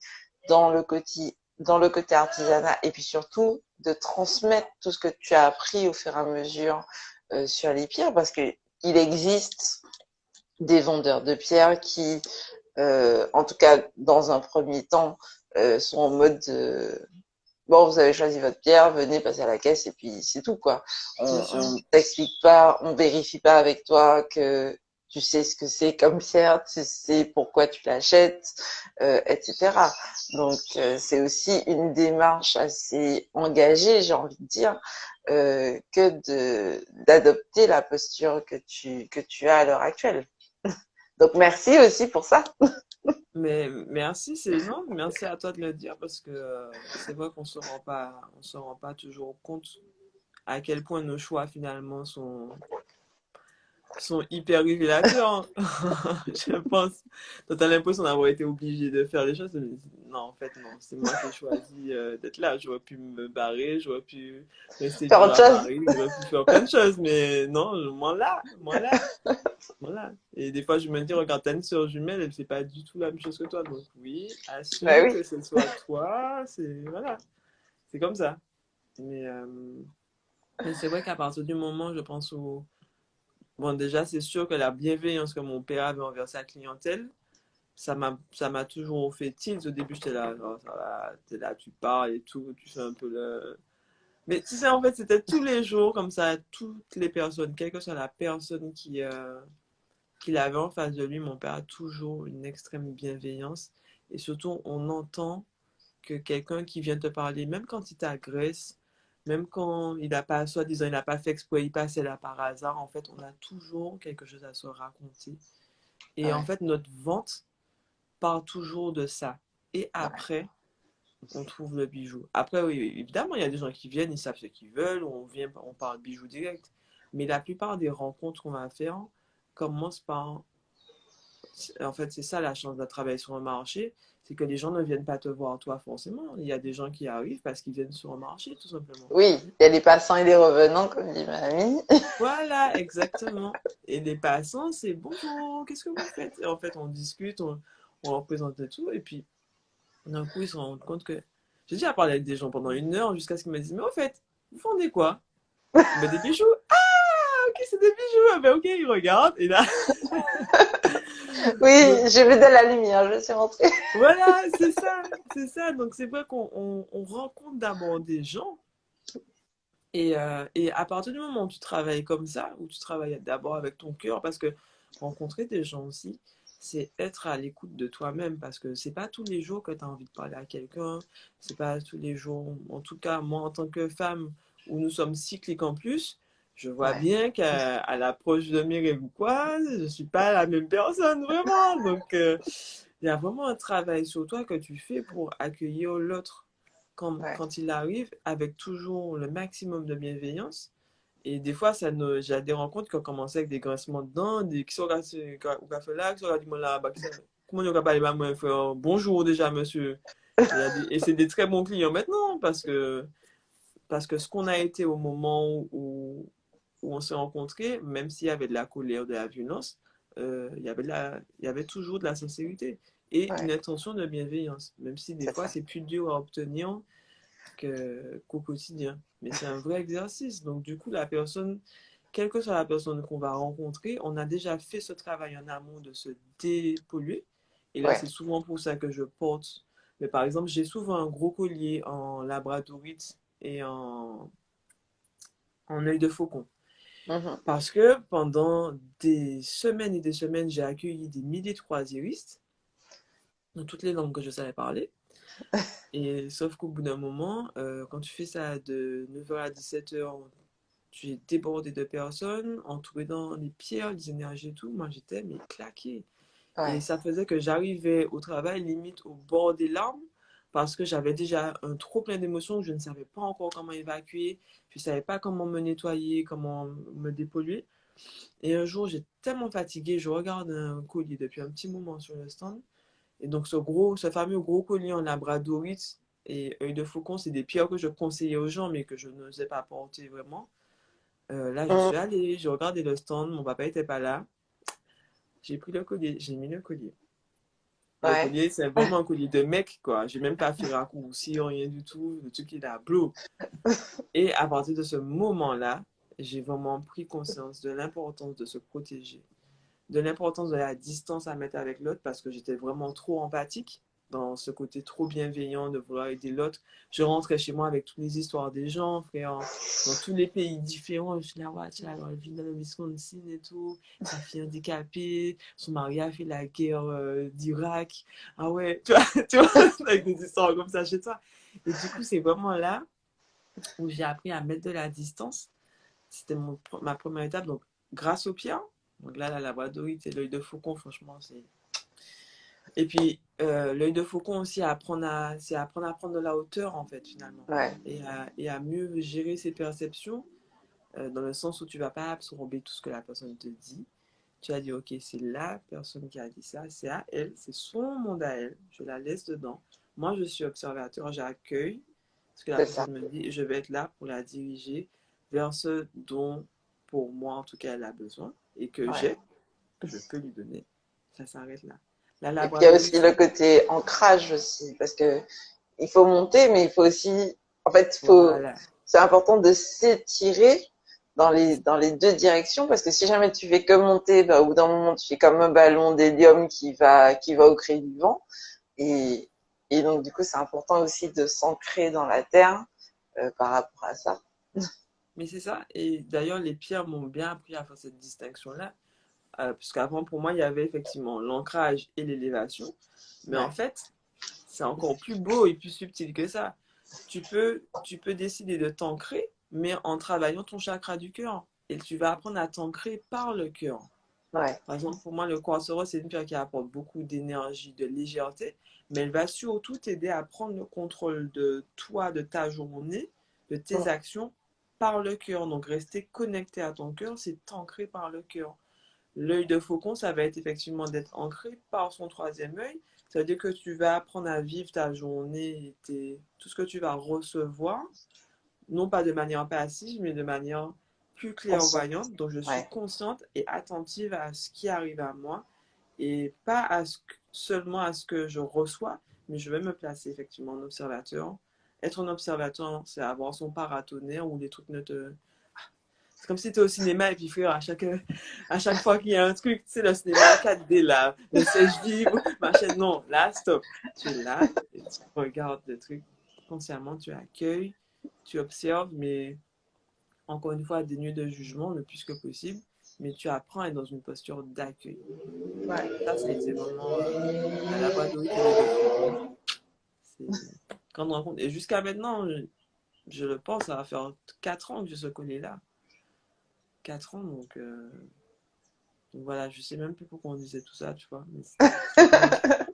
dans le côté artisanat et puis surtout de transmettre tout ce que tu as appris au fur et à mesure sur les pierres parce que il existe des vendeurs de pierres qui en tout cas dans un premier temps sont en mode bon, vous avez choisi votre pierre, venez passer à la caisse et puis c'est tout quoi. Bien sûr. On t'explique pas, on vérifie pas avec toi que tu sais ce que c'est comme pierre, tu sais pourquoi tu l'achètes, etc. Donc c'est aussi une démarche assez engagée, j'ai envie de dire, que de d'adopter la posture que tu as à l'heure actuelle. Donc, merci aussi pour ça. Mais merci, non, merci à toi de le dire parce que c'est vrai qu'on se rend pas toujours compte à quel point nos choix finalement sont hyper révélateurs, hein. Je pense. Donc, t'as l'impression d'avoir été obligé de faire les choses. Mais non, en fait, non. C'est moi qui ai choisi d'être là. J'aurais pu me barrer, j'aurais pu rester Faire vivre autre à chose. Paris, j'aurais pu faire plein de choses. Mais non, moi là. Voilà. Et des fois, je me dis, regarde, t'as une sœur jumelle, elle fait pas du tout la même chose que toi. Donc, oui, Bah assume oui. que ce soit toi. Voilà. C'est comme ça. Mais, euh, mais c'est vrai qu'à partir du moment, je pense, où bon, déjà, c'est sûr que la bienveillance que mon père avait envers sa clientèle, ça m'a toujours fait tilt. Au début, j'étais là, genre, ça va, t'es là, tu parles et tout, tu fais un peu le. Mais tu sais, en fait, c'était tous les jours comme ça, toutes les personnes, quelle que soit la personne qu'il avait en face de lui, mon père a toujours une extrême bienveillance. Et surtout, on entend que quelqu'un qui vient te parler, même quand il t'agresse, même quand il n'a pas, soi-disant, il n'a pas fait exprès, il passait là par hasard, en fait, on a toujours quelque chose à se raconter. Et en Ouais, fait, notre vente part toujours de ça. Et ouais, après, on trouve le bijou. Après, oui, évidemment, il y a des gens qui viennent, ils savent ce qu'ils veulent, on vient, on parle bijou direct. Mais la plupart des rencontres qu'on va faire commencent par en fait, c'est ça la chance de travailler sur un marché, c'est que les gens ne viennent pas te voir toi forcément. Il y a des gens qui arrivent parce qu'ils viennent sur un marché, tout simplement. oui, il y a les passants et les revenants, comme dit ma amie. Voilà, exactement. Et les passants, c'est bonjour, qu'est-ce que vous faites? Et en fait, on discute, on leur présente tout, et puis d'un coup, ils se rendent compte que j'ai déjà parlé avec des gens pendant 1 heure jusqu'à ce qu'ils me disent, mais au fait, vous vendez quoi? Ben, des bijoux. Ah, ok, c'est des bijoux. Ah, ben, ok, ils regardent, et là, Oui, donc, j'ai vu de la lumière, je suis rentrée. voilà, c'est ça, c'est ça. Donc c'est vrai qu'on rencontre d'abord des gens et à partir du moment où tu travailles comme ça, où tu travailles d'abord avec ton cœur, parce que rencontrer des gens aussi, c'est être à l'écoute de toi-même, parce que c'est pas tous les jours que tu as envie de parler à quelqu'un, c'est pas tous les jours, en tout cas moi en tant que femme, où nous sommes cycliques en plus, je vois Ouais, bien à l'approche de mes règles ou quoi, je suis pas la même personne vraiment, donc il y a vraiment un travail sur toi que tu fais pour accueillir l'autre ouais, quand il arrive avec toujours le maximum de bienveillance. Et des fois, j'ai des rencontres qui ont commencé avec des grincements de dents, des qui sont restés au café là, qui sont restés là, bah, comment on va parler, bah, moi, frère, bonjour déjà, monsieur. Et c'est des très bons clients maintenant parce que ce qu'on a été au moment où on s'est rencontrés, même s'il y avait de la colère, de la violence, il y avait toujours de la sincérité et une ouais, intention de bienveillance, même si des c'est fois ça. c'est plus dur à obtenir qu'au quotidien. Mais c'est un vrai exercice. Donc du coup, la personne, quelle que soit la personne qu'on va rencontrer, on a déjà fait ce travail en amont de se dépolluer. Et là, Ouais. c'est souvent pour ça que je porte. Mais par exemple, j'ai souvent un gros collier en labradorite et en œil de faucon. Mhm. Parce que pendant des semaines et des semaines, j'ai accueilli des milliers de croisiéristes dans toutes les langues que je savais parler. Et sauf qu'au bout d'un moment, quand tu fais ça de 9 heures à 17 heures, tu es débordé de personnes, entouré dans les pierres, les énergies et tout. Moi, j'étais mais claqué. Et Ouais. ça faisait que j'arrivais au travail limite au bord des larmes parce que j'avais déjà un trop plein d'émotions que je ne savais pas encore comment évacuer. Je ne savais pas comment me nettoyer, comment me dépolluer. Et un jour, j'ai tellement fatigué, je regarde un collier depuis un petit moment sur le stand. Et donc, ce fameux gros collier en labradorite et œil de faucon, c'est des pierres que je conseillais aux gens, mais que je n'osais pas porter vraiment. Là, je suis Mhm. allée, j'ai regardé le stand, mon papa n'était pas là. J'ai pris le collier, j'ai mis le collier. Le Ouais. collier, c'est vraiment un collier de mec, quoi. J'ai même pas fait raccourci, rien du tout. Le truc, il a bleu. Et à partir de ce moment-là, j'ai vraiment pris conscience de l'importance de se protéger, de l'importance de la distance à mettre avec l'autre parce que j'étais vraiment trop empathique dans ce côté trop bienveillant de vouloir aider l'autre. Je rentrais chez moi avec toutes les histoires des gens, frère, dans tous les pays différents. Je suis là, ouais, tiens, alors, elle vit dans le Wisconsin et tout, sa fille handicapée, son mari a fait la guerre d'Irak. Ah ouais, tu vois, avec des histoires comme ça chez toi. Et du coup, c'est vraiment là où j'ai appris à mettre de la distance. C'était ma première étape. Donc, grâce au pierre, Donc là, la labradorite et l'œil de faucon, franchement, c'est... Et puis, l'œil de faucon aussi, c'est apprendre à prendre de la hauteur, en fait, finalement. Ouais, Et à mieux gérer ses perceptions, dans le sens où tu vas pas absorber tout ce que la personne te dit. Tu vas dire, ok, c'est la personne qui a dit ça, c'est à elle, c'est son monde à elle, je la laisse dedans. Moi, je suis observateur, j'accueille ce que la c'est ça. personne me dit et je vais être là pour la diriger vers ce dont, pour moi, en tout cas, elle a besoin et que Ouais. j'ai, que je peux lui donner. Ça s'arrête là. La Et puis il y a labradorite, aussi le côté ancrage aussi, parce que il faut monter, mais il faut aussi, en fait, voilà. c'est important de s'étirer dans les deux directions, parce que si jamais tu fais que monter, bah, au bout d'un moment, tu fais comme un ballon d'hélium qui va au gré du vent. Et, et donc, du coup, c'est important aussi de s'ancrer dans la terre, par rapport à ça. Mais c'est ça. Et d'ailleurs, les pierres m'ont bien appris à faire cette distinction-là. Puisqu'avant, pour moi, il y avait effectivement l'ancrage et l'élévation. Mais en Ouais. fait, c'est encore plus beau et plus subtil que ça. Tu peux décider de t'ancrer, mais en travaillant ton chakra du cœur. Et tu vas apprendre à t'ancrer par le cœur. Ouais. Par exemple, pour moi, le quartz rose, c'est une pierre qui apporte beaucoup d'énergie, de légèreté, mais elle va surtout t'aider à prendre le contrôle de toi, de ta journée, de tes Mm. actions par le cœur. Donc, rester connecté à ton cœur, c'est t'ancrer par le cœur. L'œil de faucon, ça va être effectivement d'être ancré par son troisième œil. Ça veut dire que tu vas apprendre à vivre ta journée, tout ce que tu vas recevoir, non pas de manière passive, mais de manière plus Conscient. clairvoyante. Donc, je suis Ouais. consciente et attentive à ce qui arrive à moi et pas seulement à ce que je reçois, mais je vais me placer effectivement en observateur. Être un observateur, c'est avoir son paratonnerre où les trucs ne te... C'est comme si tu es au cinéma et puis frère, à chaque fois qu'il y a un truc, tu sais, le cinéma en 4D là, le siège vibre, machin, non, là, stop. Tu es là et tu regardes le truc consciemment, tu accueilles, tu observes, mais encore une fois, dénué de jugement le plus que possible, mais tu apprends à être dans une posture d'accueil. Ouais. Ça, c'est vraiment la labradorite et l'œil de faucon. C'est grande rencontre. Et jusqu'à maintenant, je le pense, ça va faire 4 ans que je ce collier-là. 4 ans, donc voilà, je sais même plus pourquoi on disait tout ça, tu vois. Mais c'est comme ça.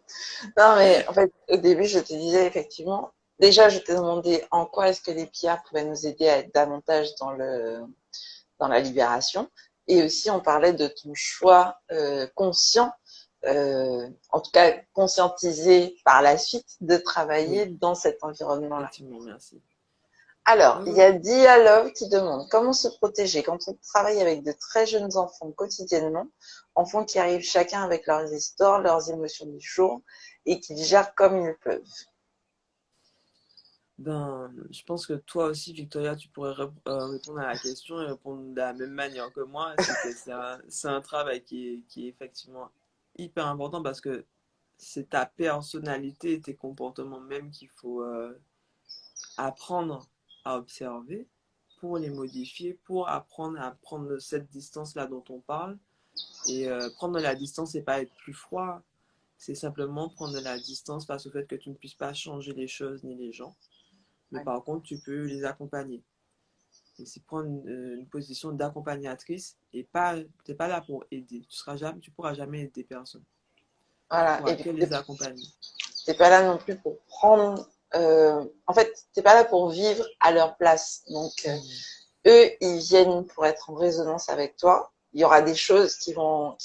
Non, mais en fait, au début, je te disais effectivement, déjà, je t'ai demandé en quoi est-ce que les pierres pouvaient nous aider à être davantage dans la libération. Et aussi, on parlait de ton choix conscient, en tout cas conscientisé par la suite, de travailler Oui, dans cet environnement-là. effectivement, merci. Alors, Oui, il y oui. a Dialove qui demande comment se protéger quand on travaille avec de très jeunes enfants quotidiennement, enfants qui arrivent chacun avec leurs histoires, leurs émotions du jour et qui gèrent comme ils peuvent. Ben, je pense que toi aussi, Victoria, tu pourrais répondre à la question et répondre de la même manière que moi. C'est que c'est un travail qui est effectivement hyper important parce que c'est ta personnalité et tes comportements même qu'il faut apprendre à observer pour les modifier, pour apprendre à prendre cette distance-là dont on parle. Et prendre la distance, c'est pas être plus froid, c'est simplement prendre la distance face au fait que tu ne puisses pas changer les choses ni les gens. Mais Ouais. par contre, tu peux les accompagner. Et c'est prendre une position d'accompagnatrice et pas, t'es pas là pour aider. Tu pourras jamais aider personne. Tu Voilà. pourras Et que puis, les accompagner. t'es pas là non plus pour prendre. En fait, t'es pas là pour vivre à leur place. Donc, Mhm. eux, ils viennent pour être en résonance avec toi. Il y aura des choses qui vont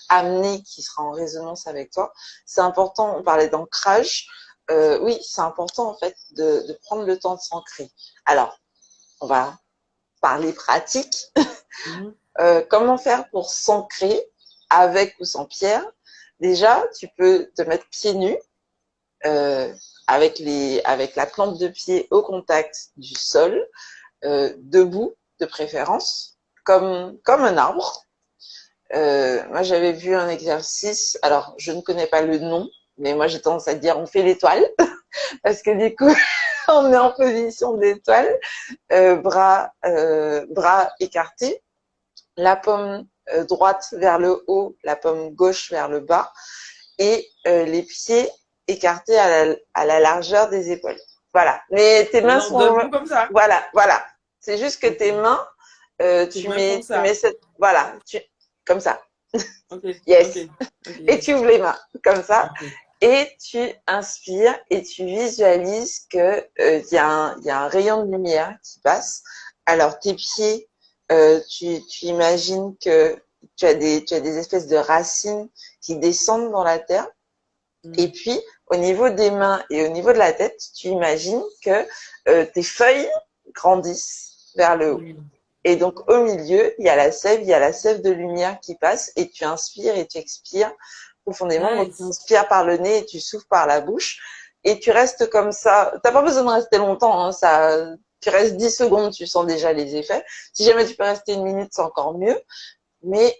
amener, qui sera en résonance avec toi. C'est important. On parlait d'ancrage. Oui, c'est important en fait de prendre le temps de s'ancrer. Alors, on va parler pratique. Mhm. Comment faire pour s'ancrer avec ou sans pierre? Déjà, tu peux te mettre pieds nus avec la plante de pied au contact du sol, debout de préférence, comme un arbre. Moi, j'avais vu un exercice. Alors, je ne connais pas le nom, mais moi, j'ai tendance à dire on fait l'étoile parce que du coup, on est en position d'étoile, bras écartés, la paume droite vers le haut, la paume gauche vers le bas, et les pieds écartés à la largeur des épaules. Voilà. Mais tes mains Alors, sont, debout comme ça. voilà, voilà. C'est juste que Ok. tes mains, Tes mains font tu mets ça. cette, voilà, comme ça. Ok, ok, Yes. ok, Et tu yes. ouvres les mains, comme ça. Ok. Et tu inspires et tu visualises que y a un rayon de lumière qui passe. Alors tes pieds, tu imagines que tu as des espèces de racines qui descendent dans la terre. Et Mm. puis au niveau des mains et au niveau de la tête, tu imagines que tes feuilles grandissent vers le haut. Mm. Et donc au milieu, il y a la sève de lumière qui passe et tu inspires et tu expires profondément. Donc tu Nice. inspires par le nez et tu souffles par la bouche et tu restes comme ça. T'as pas besoin de rester longtemps, hein, ça. Tu restes 10 secondes, tu sens déjà les effets. Si jamais tu peux rester une minute, c'est encore mieux. Mais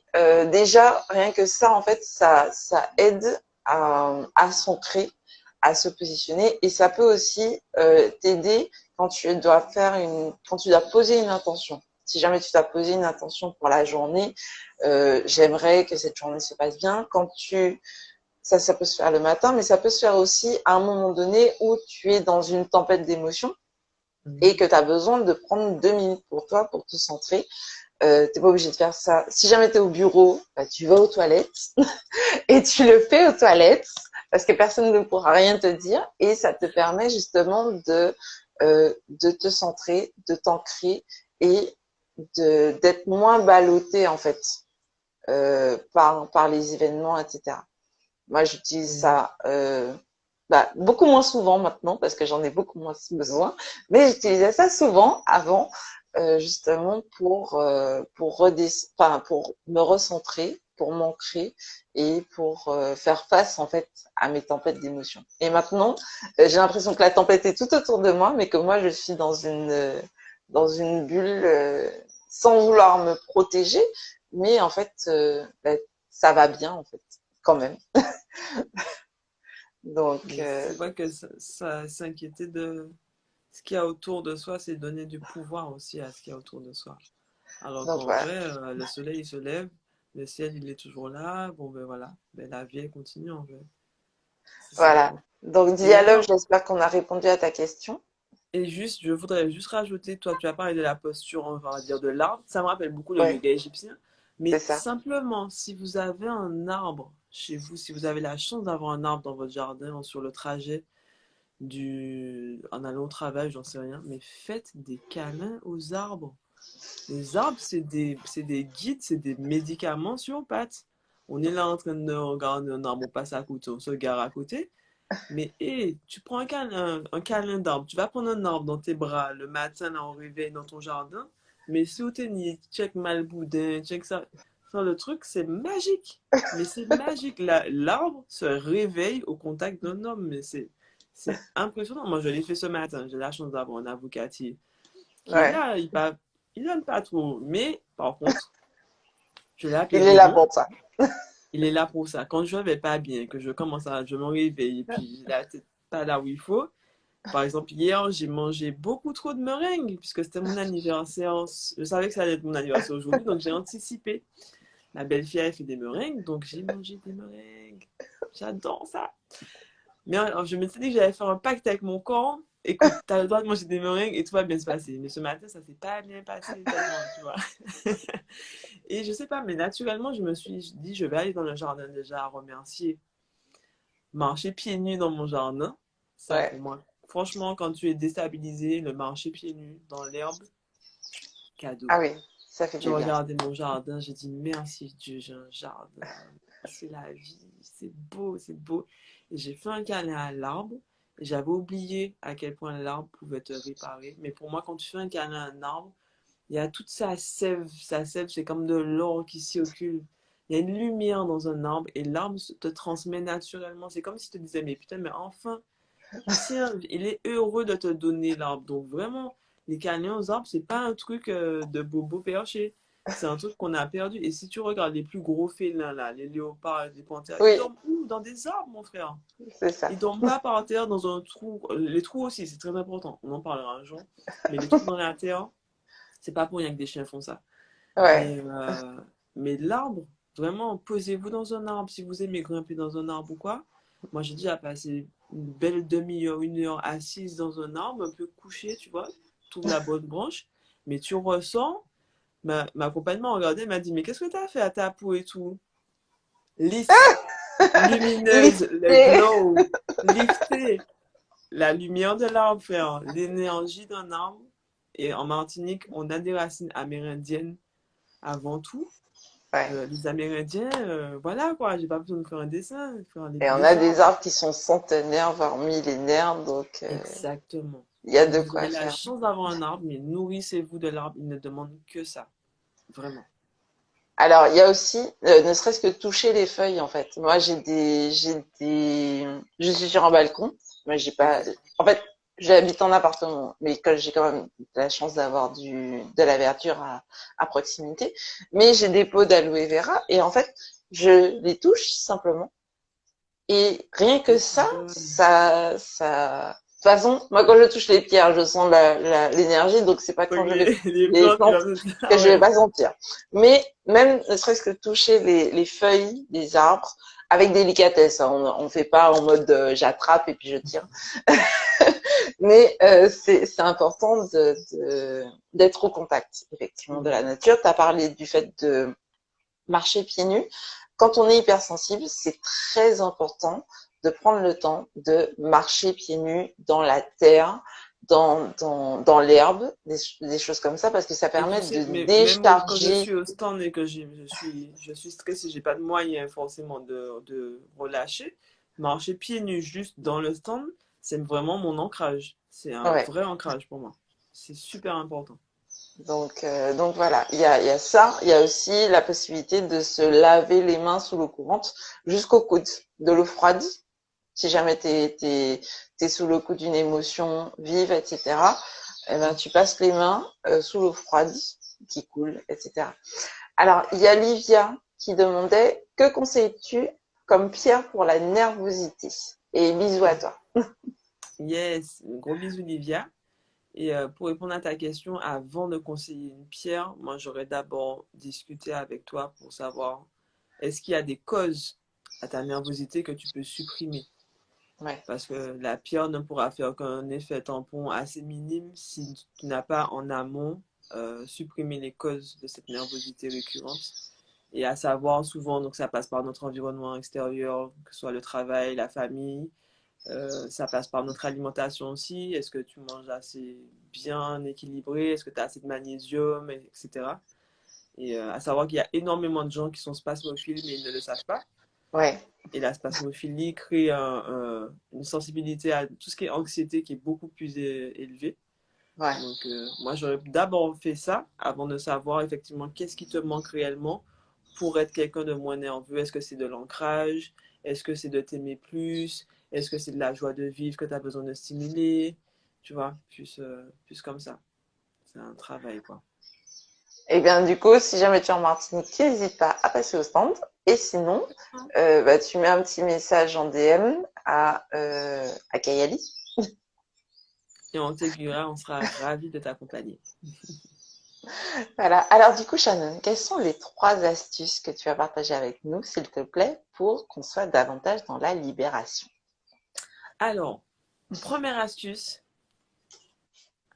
déjà, rien que ça, en fait, ça aide à s'ancrer, à se positionner. Et ça peut aussi t'aider quand tu dois quand tu dois poser une intention. Si jamais tu dois poser une intention pour la journée, j'aimerais que cette journée se passe bien. Ça peut se faire le matin, mais ça peut se faire aussi à un moment donné où tu es dans une tempête d'émotions et Mm. que tu as besoin de prendre 2 minutes pour toi, pour te centrer. T'es pas obligé de faire ça. Si jamais t'es au bureau, bah, tu vas aux toilettes et tu le fais aux toilettes parce que personne ne pourra rien te dire et ça te permet justement de te centrer, de t'ancrer et d'être moins ballotté en fait par les événements, etc. Moi, j'utilise Oui. ça beaucoup moins souvent maintenant parce que j'en ai beaucoup moins besoin, mais j'utilisais ça souvent avant justement pour me recentrer, pour m'ancrer et pour faire face en fait à mes tempêtes d'émotions. Et maintenant, j'ai l'impression que la tempête est tout autour de moi, mais que moi je suis dans une bulle sans vouloir me protéger, mais en fait ça va bien en fait quand même. Donc Mais c'est vrai que ça s'inquiéter de ce qu'il y a autour de soi, c'est donner du pouvoir aussi à ce qu'il y a autour de soi. Alors donc qu'en voilà. vrai, le soleil il se lève, le ciel il est toujours là, bon ben voilà, ben, la vie elle continue en vrai. C'est ça Voilà. quoi. Donc Et dialogue, d'ailleurs, j'espère qu'on a répondu à ta question. et juste, je voudrais juste rajouter, toi tu as parlé de la posture, on va dire de l'arbre, ça me rappelle beaucoup le Ouais, yoga égyptien, c'est mais ça. simplement si vous avez un arbre chez vous, si vous avez la chance d'avoir un arbre dans votre jardin ou sur le trajet, en allant au travail, j'en sais rien, mais faites des câlins aux arbres. Les arbres, c'est des guides, c'est des médicaments sur pattes. On est là en train de regarder un arbre, on passe à côté, on se gare à côté. Mais hé, tu prends un câlin d'arbre, tu vas prendre un arbre dans tes bras le matin, là, au réveil, dans ton jardin. Mais si au tennis, check Malboudin, check ça. Ça, le truc, c'est magique. Mais c'est magique. L'arbre se réveille au contact d'un homme. Mais c'est impressionnant. Moi, je l'ai fait ce matin. J'ai la chance d'avoir un avocatier qui est Ouais. là. Il donne pas trop. Mais, par contre, je l'ai appelé Il est là Raymond. pour ça. Il est là pour ça. Quand je vais pas bien, que je me réveille et puis j'ai la tête pas là où il faut. Par exemple, hier, j'ai mangé beaucoup trop de meringues puisque c'était mon anniversaire. Je savais que ça allait être mon anniversaire aujourd'hui, donc j'ai anticipé. Ma belle-fille avait fait des meringues, donc j'ai mangé des meringues. J'adore ça. Mais alors, je me suis dit que j'allais faire un pacte avec mon corps. Écoute, t'as le droit de manger des meringues et tout va bien se passer. Mais ce matin, ça s'est pas bien passé tellement, tu vois. Et je sais pas, mais naturellement, je me suis dit, je vais aller dans le jardin déjà remercier. Marcher pieds nus dans mon jardin, ça pour Ouais. moi. Franchement, quand tu es déstabilisé, le marcher pieds nus dans l'herbe, cadeau. Ah oui, ça fait J'ai du bien. regardé mon jardin, j'ai dit merci Dieu, j'ai un jardin. C'est la vie, c'est beau, c'est beau. Et j'ai fait un câlin à l'arbre. Et j'avais oublié à quel point l'arbre pouvait te réparer. Mais pour moi, quand tu fais un câlin à un arbre, il y a toute sa sève. Sa sève, c'est comme de l'or qui circule. Il y a une lumière dans un arbre et l'arbre te transmet naturellement. C'est comme si tu te disais, mais putain, mais enfin, il est heureux de te donner l'arbre. Donc vraiment, les câlins aux arbres, c'est pas un truc de bobo perché. C'est un truc qu'on a perdu. Et si tu regardes les plus gros félins, là, les léopards, les panthères, ils Oui, dorment où? Dans des arbres, mon frère. c'est ça. Ils dorment pas par terre dans un trou. Les trous aussi, c'est très important. On en parlera un jour. Mais les trous dans la terre, c'est pas pour rien que des chiens font ça. Ouais. Mais, euh, mais l'arbre, vraiment, posez-vous dans un arbre si vous aimez grimper dans un arbre ou quoi. Moi, j'ai déjà passé une belle demi-heure, 1 heure assise dans un arbre, un peu couché, tu vois, trouve la bonne branche. Mais tu ressens, ma compagne m'a regardé, m'a dit, mais qu'est-ce que tu as fait à ta peau et tout? Lisse, lumineuse, le Lifté. glow, liftée, la lumière de l'arbre, frère, l'énergie d'un arbre. Et en Martinique, on a des racines amérindiennes avant tout. Ouais. Les Amérindiens, voilà quoi, j'ai pas besoin de faire un dessin, de faire Et on a des des arbres. arbres qui sont centenaires, voire millénaires, donc Exactement. il y a Donc de vous quoi aurez la faire. chance d'avoir un arbre, mais nourrissez-vous de l'arbre, il ne demande que ça. Vraiment. Alors, il y a aussi, ne serait-ce que toucher les feuilles, en fait. Moi, je suis sur un balcon, mais j'ai Ok. pas, en fait, j'habite en appartement, mais que j'ai quand même la chance d'avoir de la verdure à proximité. Mais j'ai des pots d'aloe vera et en fait, je les touche simplement. Et rien que Et ça, bonne. de toute façon, moi, quand je touche les pierres, je sens l'énergie, donc c'est pas Donc quand je vais toucher les les plantes, tu plantes vas me dire, que ah je vais ouais. pas sentir. Mais même, ne serait-ce que toucher les feuilles des arbres avec délicatesse, hein. On fait pas en mode j'attrape et puis je tire. Mais c'est important d'être au contact, effectivement, de la Mhm. nature. Tu as parlé du fait de marcher pieds nus. Quand on est hypersensible, c'est très important de prendre le temps de marcher pieds nus dans la terre, dans l'herbe, des choses comme ça, parce que ça Et tu permet sais, de mais même quand je décharger. suis au stand et que je suis stressée, j'ai pas de moyen forcément de relâcher, marcher pieds nus juste dans le stand, c'est vraiment mon ancrage. C'est un Ouais. vrai ancrage pour moi. C'est super important. Donc voilà, il y a ça. Il y a aussi la possibilité de se laver les mains sous l'eau courante jusqu'au coude, de l'eau froide. Si jamais t'es sous le coup d'une émotion vive, etc., eh ben, tu passes les mains sous l'eau froide qui coule, etc. Alors, il y a Livia qui demandait, que conseilles-tu comme pierre pour la nervosité? Et bisous à toi. Yes, gros bisous Livia. Et pour répondre à ta question, avant de conseiller une pierre, moi j'aurais d'abord discuté avec toi pour savoir est-ce qu'il y a des causes à ta nervosité que tu peux supprimer. Ouais, Parce que la pierre ne pourra faire qu'un effet tampon assez minime si tu n'as pas en amont supprimé les causes de cette nervosité récurrente. Et à savoir, souvent, donc ça passe par notre environnement extérieur, que ce soit le travail, la famille, ça passe par notre alimentation aussi. Est-ce que tu manges assez bien équilibré? Est-ce que tu as assez de magnésium, etc. Et à savoir qu'il y a énormément de gens qui sont spasmophiles, mais ils ne le savent pas. ouais, Et la spasmophilie crée une sensibilité à tout ce qui est anxiété qui est beaucoup plus élevée. ouais. Donc, moi, j'aurais d'abord fait ça avant de savoir effectivement qu'est-ce qui te manque réellement pour être quelqu'un de moins nerveux. Est-ce que c'est de l'ancrage? Est-ce que c'est de t'aimer plus? Est-ce que c'est de la joie de vivre que tu as besoin de stimuler? Tu vois, plus comme ça. C'est un travail, quoi. Et bien, du coup, si jamais tu es en Martinique, n'hésite pas à passer au stand. Et sinon, bah, tu mets un petit message en DM à Kayali. Et on t'aiguillera, on sera ravis de t'accompagner. Voilà. Alors, du coup, Shannon, quelles sont les 3 astuces que tu vas partager avec nous, s'il te plaît, pour qu'on soit davantage dans la libération? Alors, première astuce,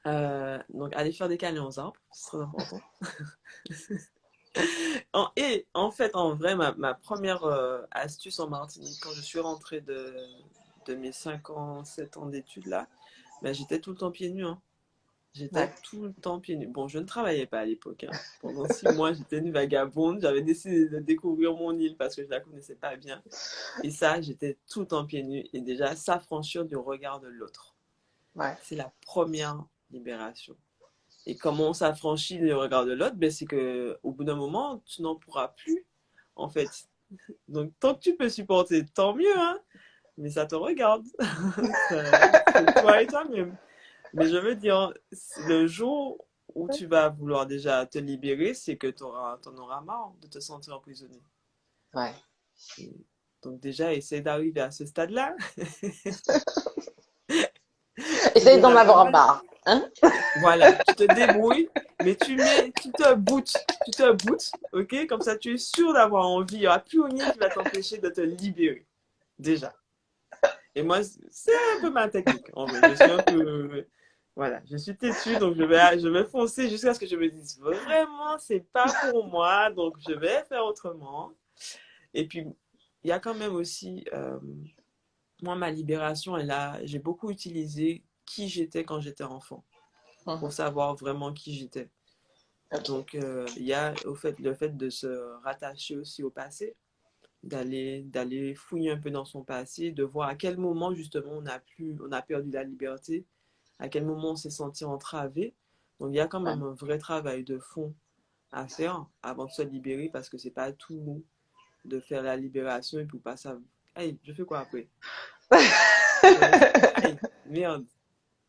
donc aller faire des câlins aux arbres, c'est très important. Et en fait, en vrai, ma première astuce en Martinique, quand je suis rentrée de mes 5 ans, 7 ans d'études là, ben, j'étais tout le temps pieds nus, hein. J'étais Ouais, tout le temps pieds nus. Bon, je ne travaillais pas à l'époque, hein. Pendant 6 mois, j'étais une vagabonde. J'avais décidé de découvrir mon île parce que je la connaissais pas bien. Et ça, j'étais tout le temps pieds nus. Et déjà, s'affranchir du regard de l'autre. ouais. C'est la première libération. Et comment on s'affranchit du regard de l'autre, ben, c'est que au bout d'un moment, tu n'en pourras plus, en fait. Donc, tant que tu peux supporter, tant mieux, hein. Mais ça te regarde. C'est toi et toi-même. Mais je veux dire, le jour où tu vas vouloir déjà te libérer, c'est que t'en auras marre de te sentir emprisonné. Ouais. Et donc déjà, essaie d'arriver à ce stade-là. C'est Essaye d'en déjà pas avoir mal. marre, hein? Voilà, tu te débrouilles, mais tu te bootes, ok? Comme ça, tu es sûr d'avoir envie. Il n'y aura plus rien qui va t'empêcher de te libérer. Déjà. Et moi, c'est un peu ma technique, en vrai. Je suis un peu Voilà, je suis têtue, donc je vais foncer jusqu'à ce que je me dise vraiment, c'est pas pour moi, donc je vais faire autrement. Et puis, il y a quand même aussi, moi, ma libération, j'ai beaucoup utilisé qui j'étais quand j'étais enfant, pour Mhm. savoir vraiment qui j'étais. Ok. Donc, il y a le fait de se rattacher aussi au passé, d'aller fouiller un peu dans son passé, de voir à quel moment justement on a perdu la liberté, à quel moment on s'est senti entravé. Donc, il y a quand Ouais. même un vrai travail de fond à faire avant de se libérer parce que c'est pas tout de faire la libération et puis pas ça. Hey, je fais quoi après? Hey, merde.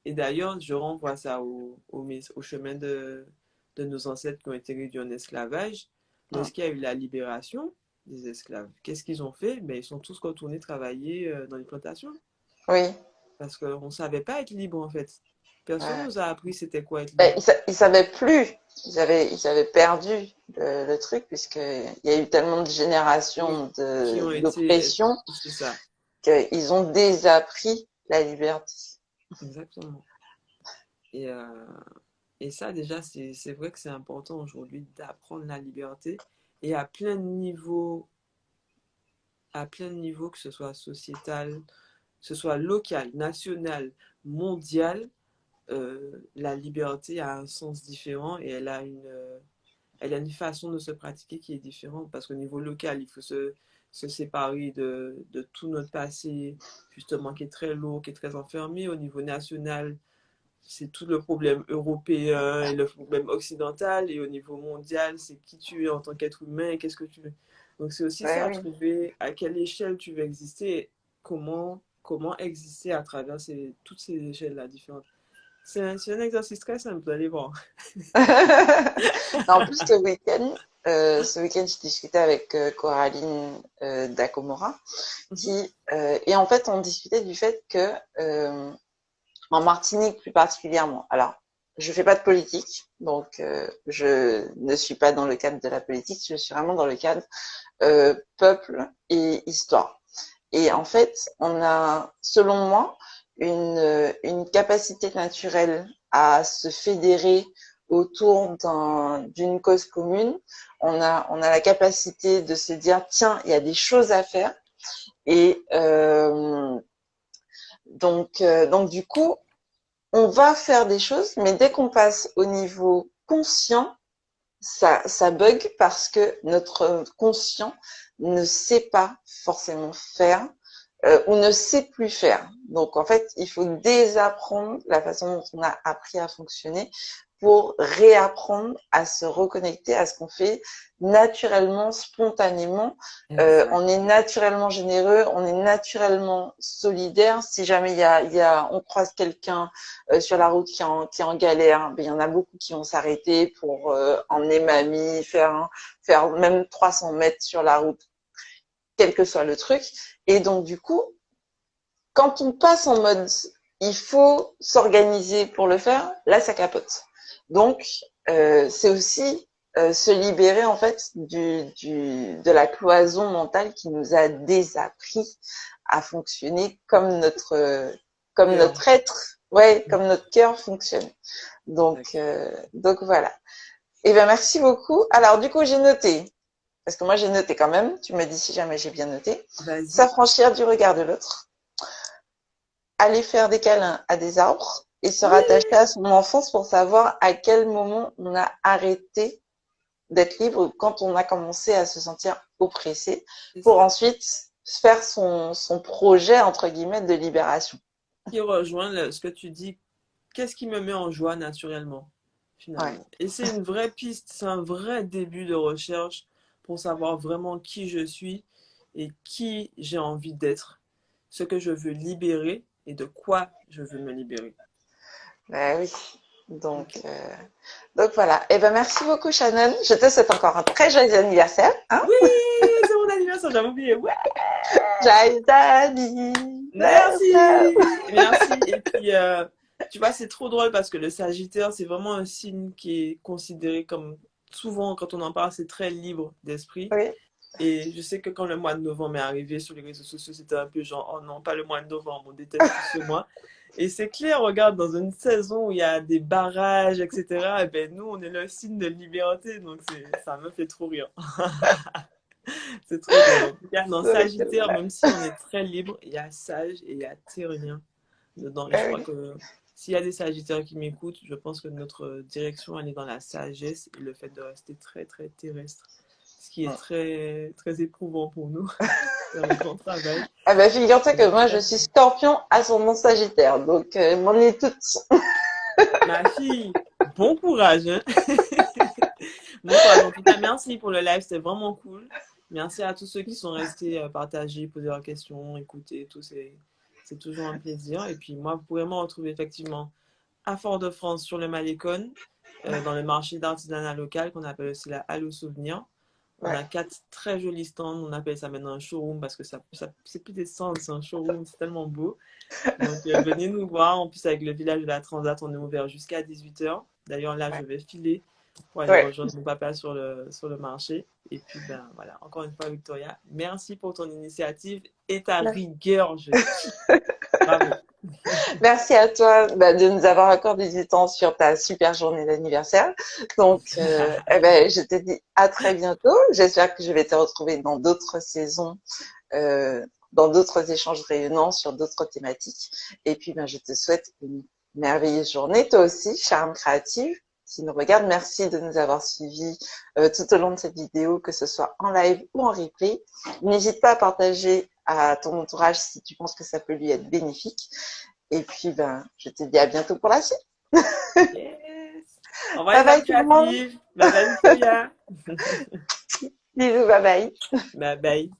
Et d'ailleurs, je renvoie ça au chemin de nos ancêtres qui ont été réduits en esclavage. Mm. Lorsqu'il y a eu la libération des esclaves, qu'est-ce qu'ils ont fait? Ben, ils sont tous retournés travailler dans les plantations Oui. parce qu'on ne savait pas être libre en fait. Personne ne Ouais. nous a appris c'était quoi être Ben, libre. ils savaient plus. Ils avaient perdu le truc puisqu'il y a eu tellement de Oui, générations qui ont été... d'oppression C'est ça, qu'ils ont désappris la liberté. exactement. Et, euh, et ça, déjà, c'est vrai que c'est important aujourd'hui d'apprendre la liberté et à plein de niveaux, que ce soit sociétal, que ce soit local, national, mondial, la liberté a un sens différent et elle a une façon de se pratiquer qui est différente parce qu'au niveau local, il faut se séparer de tout notre passé, justement, qui est très lourd, qui est très enfermé. Au niveau national, c'est tout le problème européen et le problème occidental. Et au niveau mondial, c'est qui tu es en tant qu'être humain et qu'est-ce que tu veux. Donc, c'est aussi Ouais, ça, oui. trouver à quelle échelle tu veux exister et comment exister à travers toutes ces échelles-là différentes. C'est un exercice très simple, vous allez voir. En plus, ce week-end, j'ai discuté avec Coraline Dacomora, Mhm, et en fait, on discutait du fait que en Martinique plus particulièrement. Alors, je fais pas de politique, donc je ne suis pas dans le cadre de la politique. Je suis vraiment dans le cadre peuple et histoire. Et en fait, on a, selon moi, une capacité naturelle à se fédérer autour d'une cause commune. On a la capacité de se dire, tiens, il y a des choses à faire. Et donc du coup, on va faire des choses, mais dès qu'on passe au niveau conscient, ça bug parce que notre conscient ne sait pas forcément faire ou ne sait plus faire. Donc en fait, il faut désapprendre la façon dont on a appris à fonctionner pour réapprendre à se reconnecter à ce qu'on fait naturellement, spontanément. On est exactement. naturellement généreux, on est naturellement solidaire. Si jamais on croise quelqu'un sur la route qui est en galère, ben, il y en a beaucoup qui vont s'arrêter pour emmener mamie, faire même 300 mètres sur la route, quel que soit le truc. Et donc du coup, quand on passe en mode il faut s'organiser pour le faire, là ça capote. Donc c'est aussi se libérer en fait de la cloison mentale qui nous a désappris à fonctionner comme Cœur. notre être, ouais, comme notre cœur fonctionne. Exact. Donc voilà. Et ben merci beaucoup. Alors du coup j'ai noté, parce que moi j'ai noté quand même. Tu me dis si jamais j'ai bien noté. Vas-y. S'affranchir du regard de l'autre, aller faire des câlins à des arbres et se Oui, rattacher à son enfance pour savoir à quel moment on a arrêté d'être libre, quand on a commencé à se sentir oppressé, c'est pour ça. ensuite faire son projet entre guillemets de libération. Qui rejoint ce que tu dis, qu'est-ce qui me met en joie naturellement, Ouais. finalement. Et c'est une vraie piste, c'est un vrai début de recherche pour savoir vraiment qui je suis et qui j'ai envie d'être, ce que je veux libérer et de quoi je veux me libérer. Ben oui. Donc, Ok. euh, donc voilà. Et ben merci beaucoup Shannon. Je te souhaite encore un très joyeux anniversaire. Hein. Oui, c'est mon anniversaire, j'avais oublié. Ouais, Joyeux anniversaire. merci, merci. Et puis, tu vois, c'est trop drôle parce que le Sagittaire, c'est vraiment un signe qui est considéré comme, souvent quand on en parle, c'est très libre d'esprit. Oui. Et je sais que quand le mois de novembre est arrivé sur les réseaux sociaux, c'était un peu genre, oh non, pas le mois de novembre, on déteste tout ce mois. Et c'est clair, regarde, dans une saison où il y a des barrages, etc., et ben nous, on est le signe de liberté, donc ça me fait trop rire. C'est trop drôle. En tout cas, dans Sagittaire, même si on est très libre, il y a Sage et il y a Terrien dedans. Et je crois que s'il y a des Sagittaires qui m'écoutent, je pense que notre direction, elle est dans la sagesse et le fait de rester très, très terrestre. Ce qui est très, très éprouvant pour nous. C'est un grand travail. Ah bah figure-toi que moi je suis Scorpion ascendant Sagittaire, donc m'en est toute. Ma fille, bon courage, hein. Bon courage. En tout cas, merci pour le live, c'était vraiment cool. Merci à tous ceux qui sont restés partager, poser leurs questions, écouter, tout. C'est toujours un plaisir. Et puis moi, vous pouvez me retrouver effectivement à Fort-de-France sur le Malécon, dans le marché d'artisanat local qu'on appelle aussi la Halle aux souvenirs. On a 4 très jolis stands. On appelle ça maintenant un showroom parce que c'est plus des stands, c'est un showroom. C'est tellement beau. Donc, venez nous voir. En plus, avec le village de la Transat, on est ouvert jusqu'à 18h. D'ailleurs, là, je vais filer pour aller rejoindre mon papa sur le marché. Et puis, ben voilà, encore une fois, Victoria, merci pour ton initiative et ta rigueur. Bravo. Merci à toi de nous avoir accordé du temps sur ta super journée d'anniversaire. Donc, je te dis à très bientôt. J'espère que je vais te retrouver dans d'autres saisons, dans d'autres échanges rayonnants sur d'autres thématiques. Et puis, je te souhaite une merveilleuse journée. Toi aussi, Charme Créative, qui nous regarde. Merci de nous avoir suivis tout au long de cette vidéo, que ce soit en live ou en replay. N'hésite pas à partager à ton entourage si tu penses que ça peut lui être bénéfique. Et puis, je te dis à bientôt pour la suite. Yes. Au revoir, bye bye tout le monde. Bye bye, Victoria. Bisous, bye bye. Bye bye.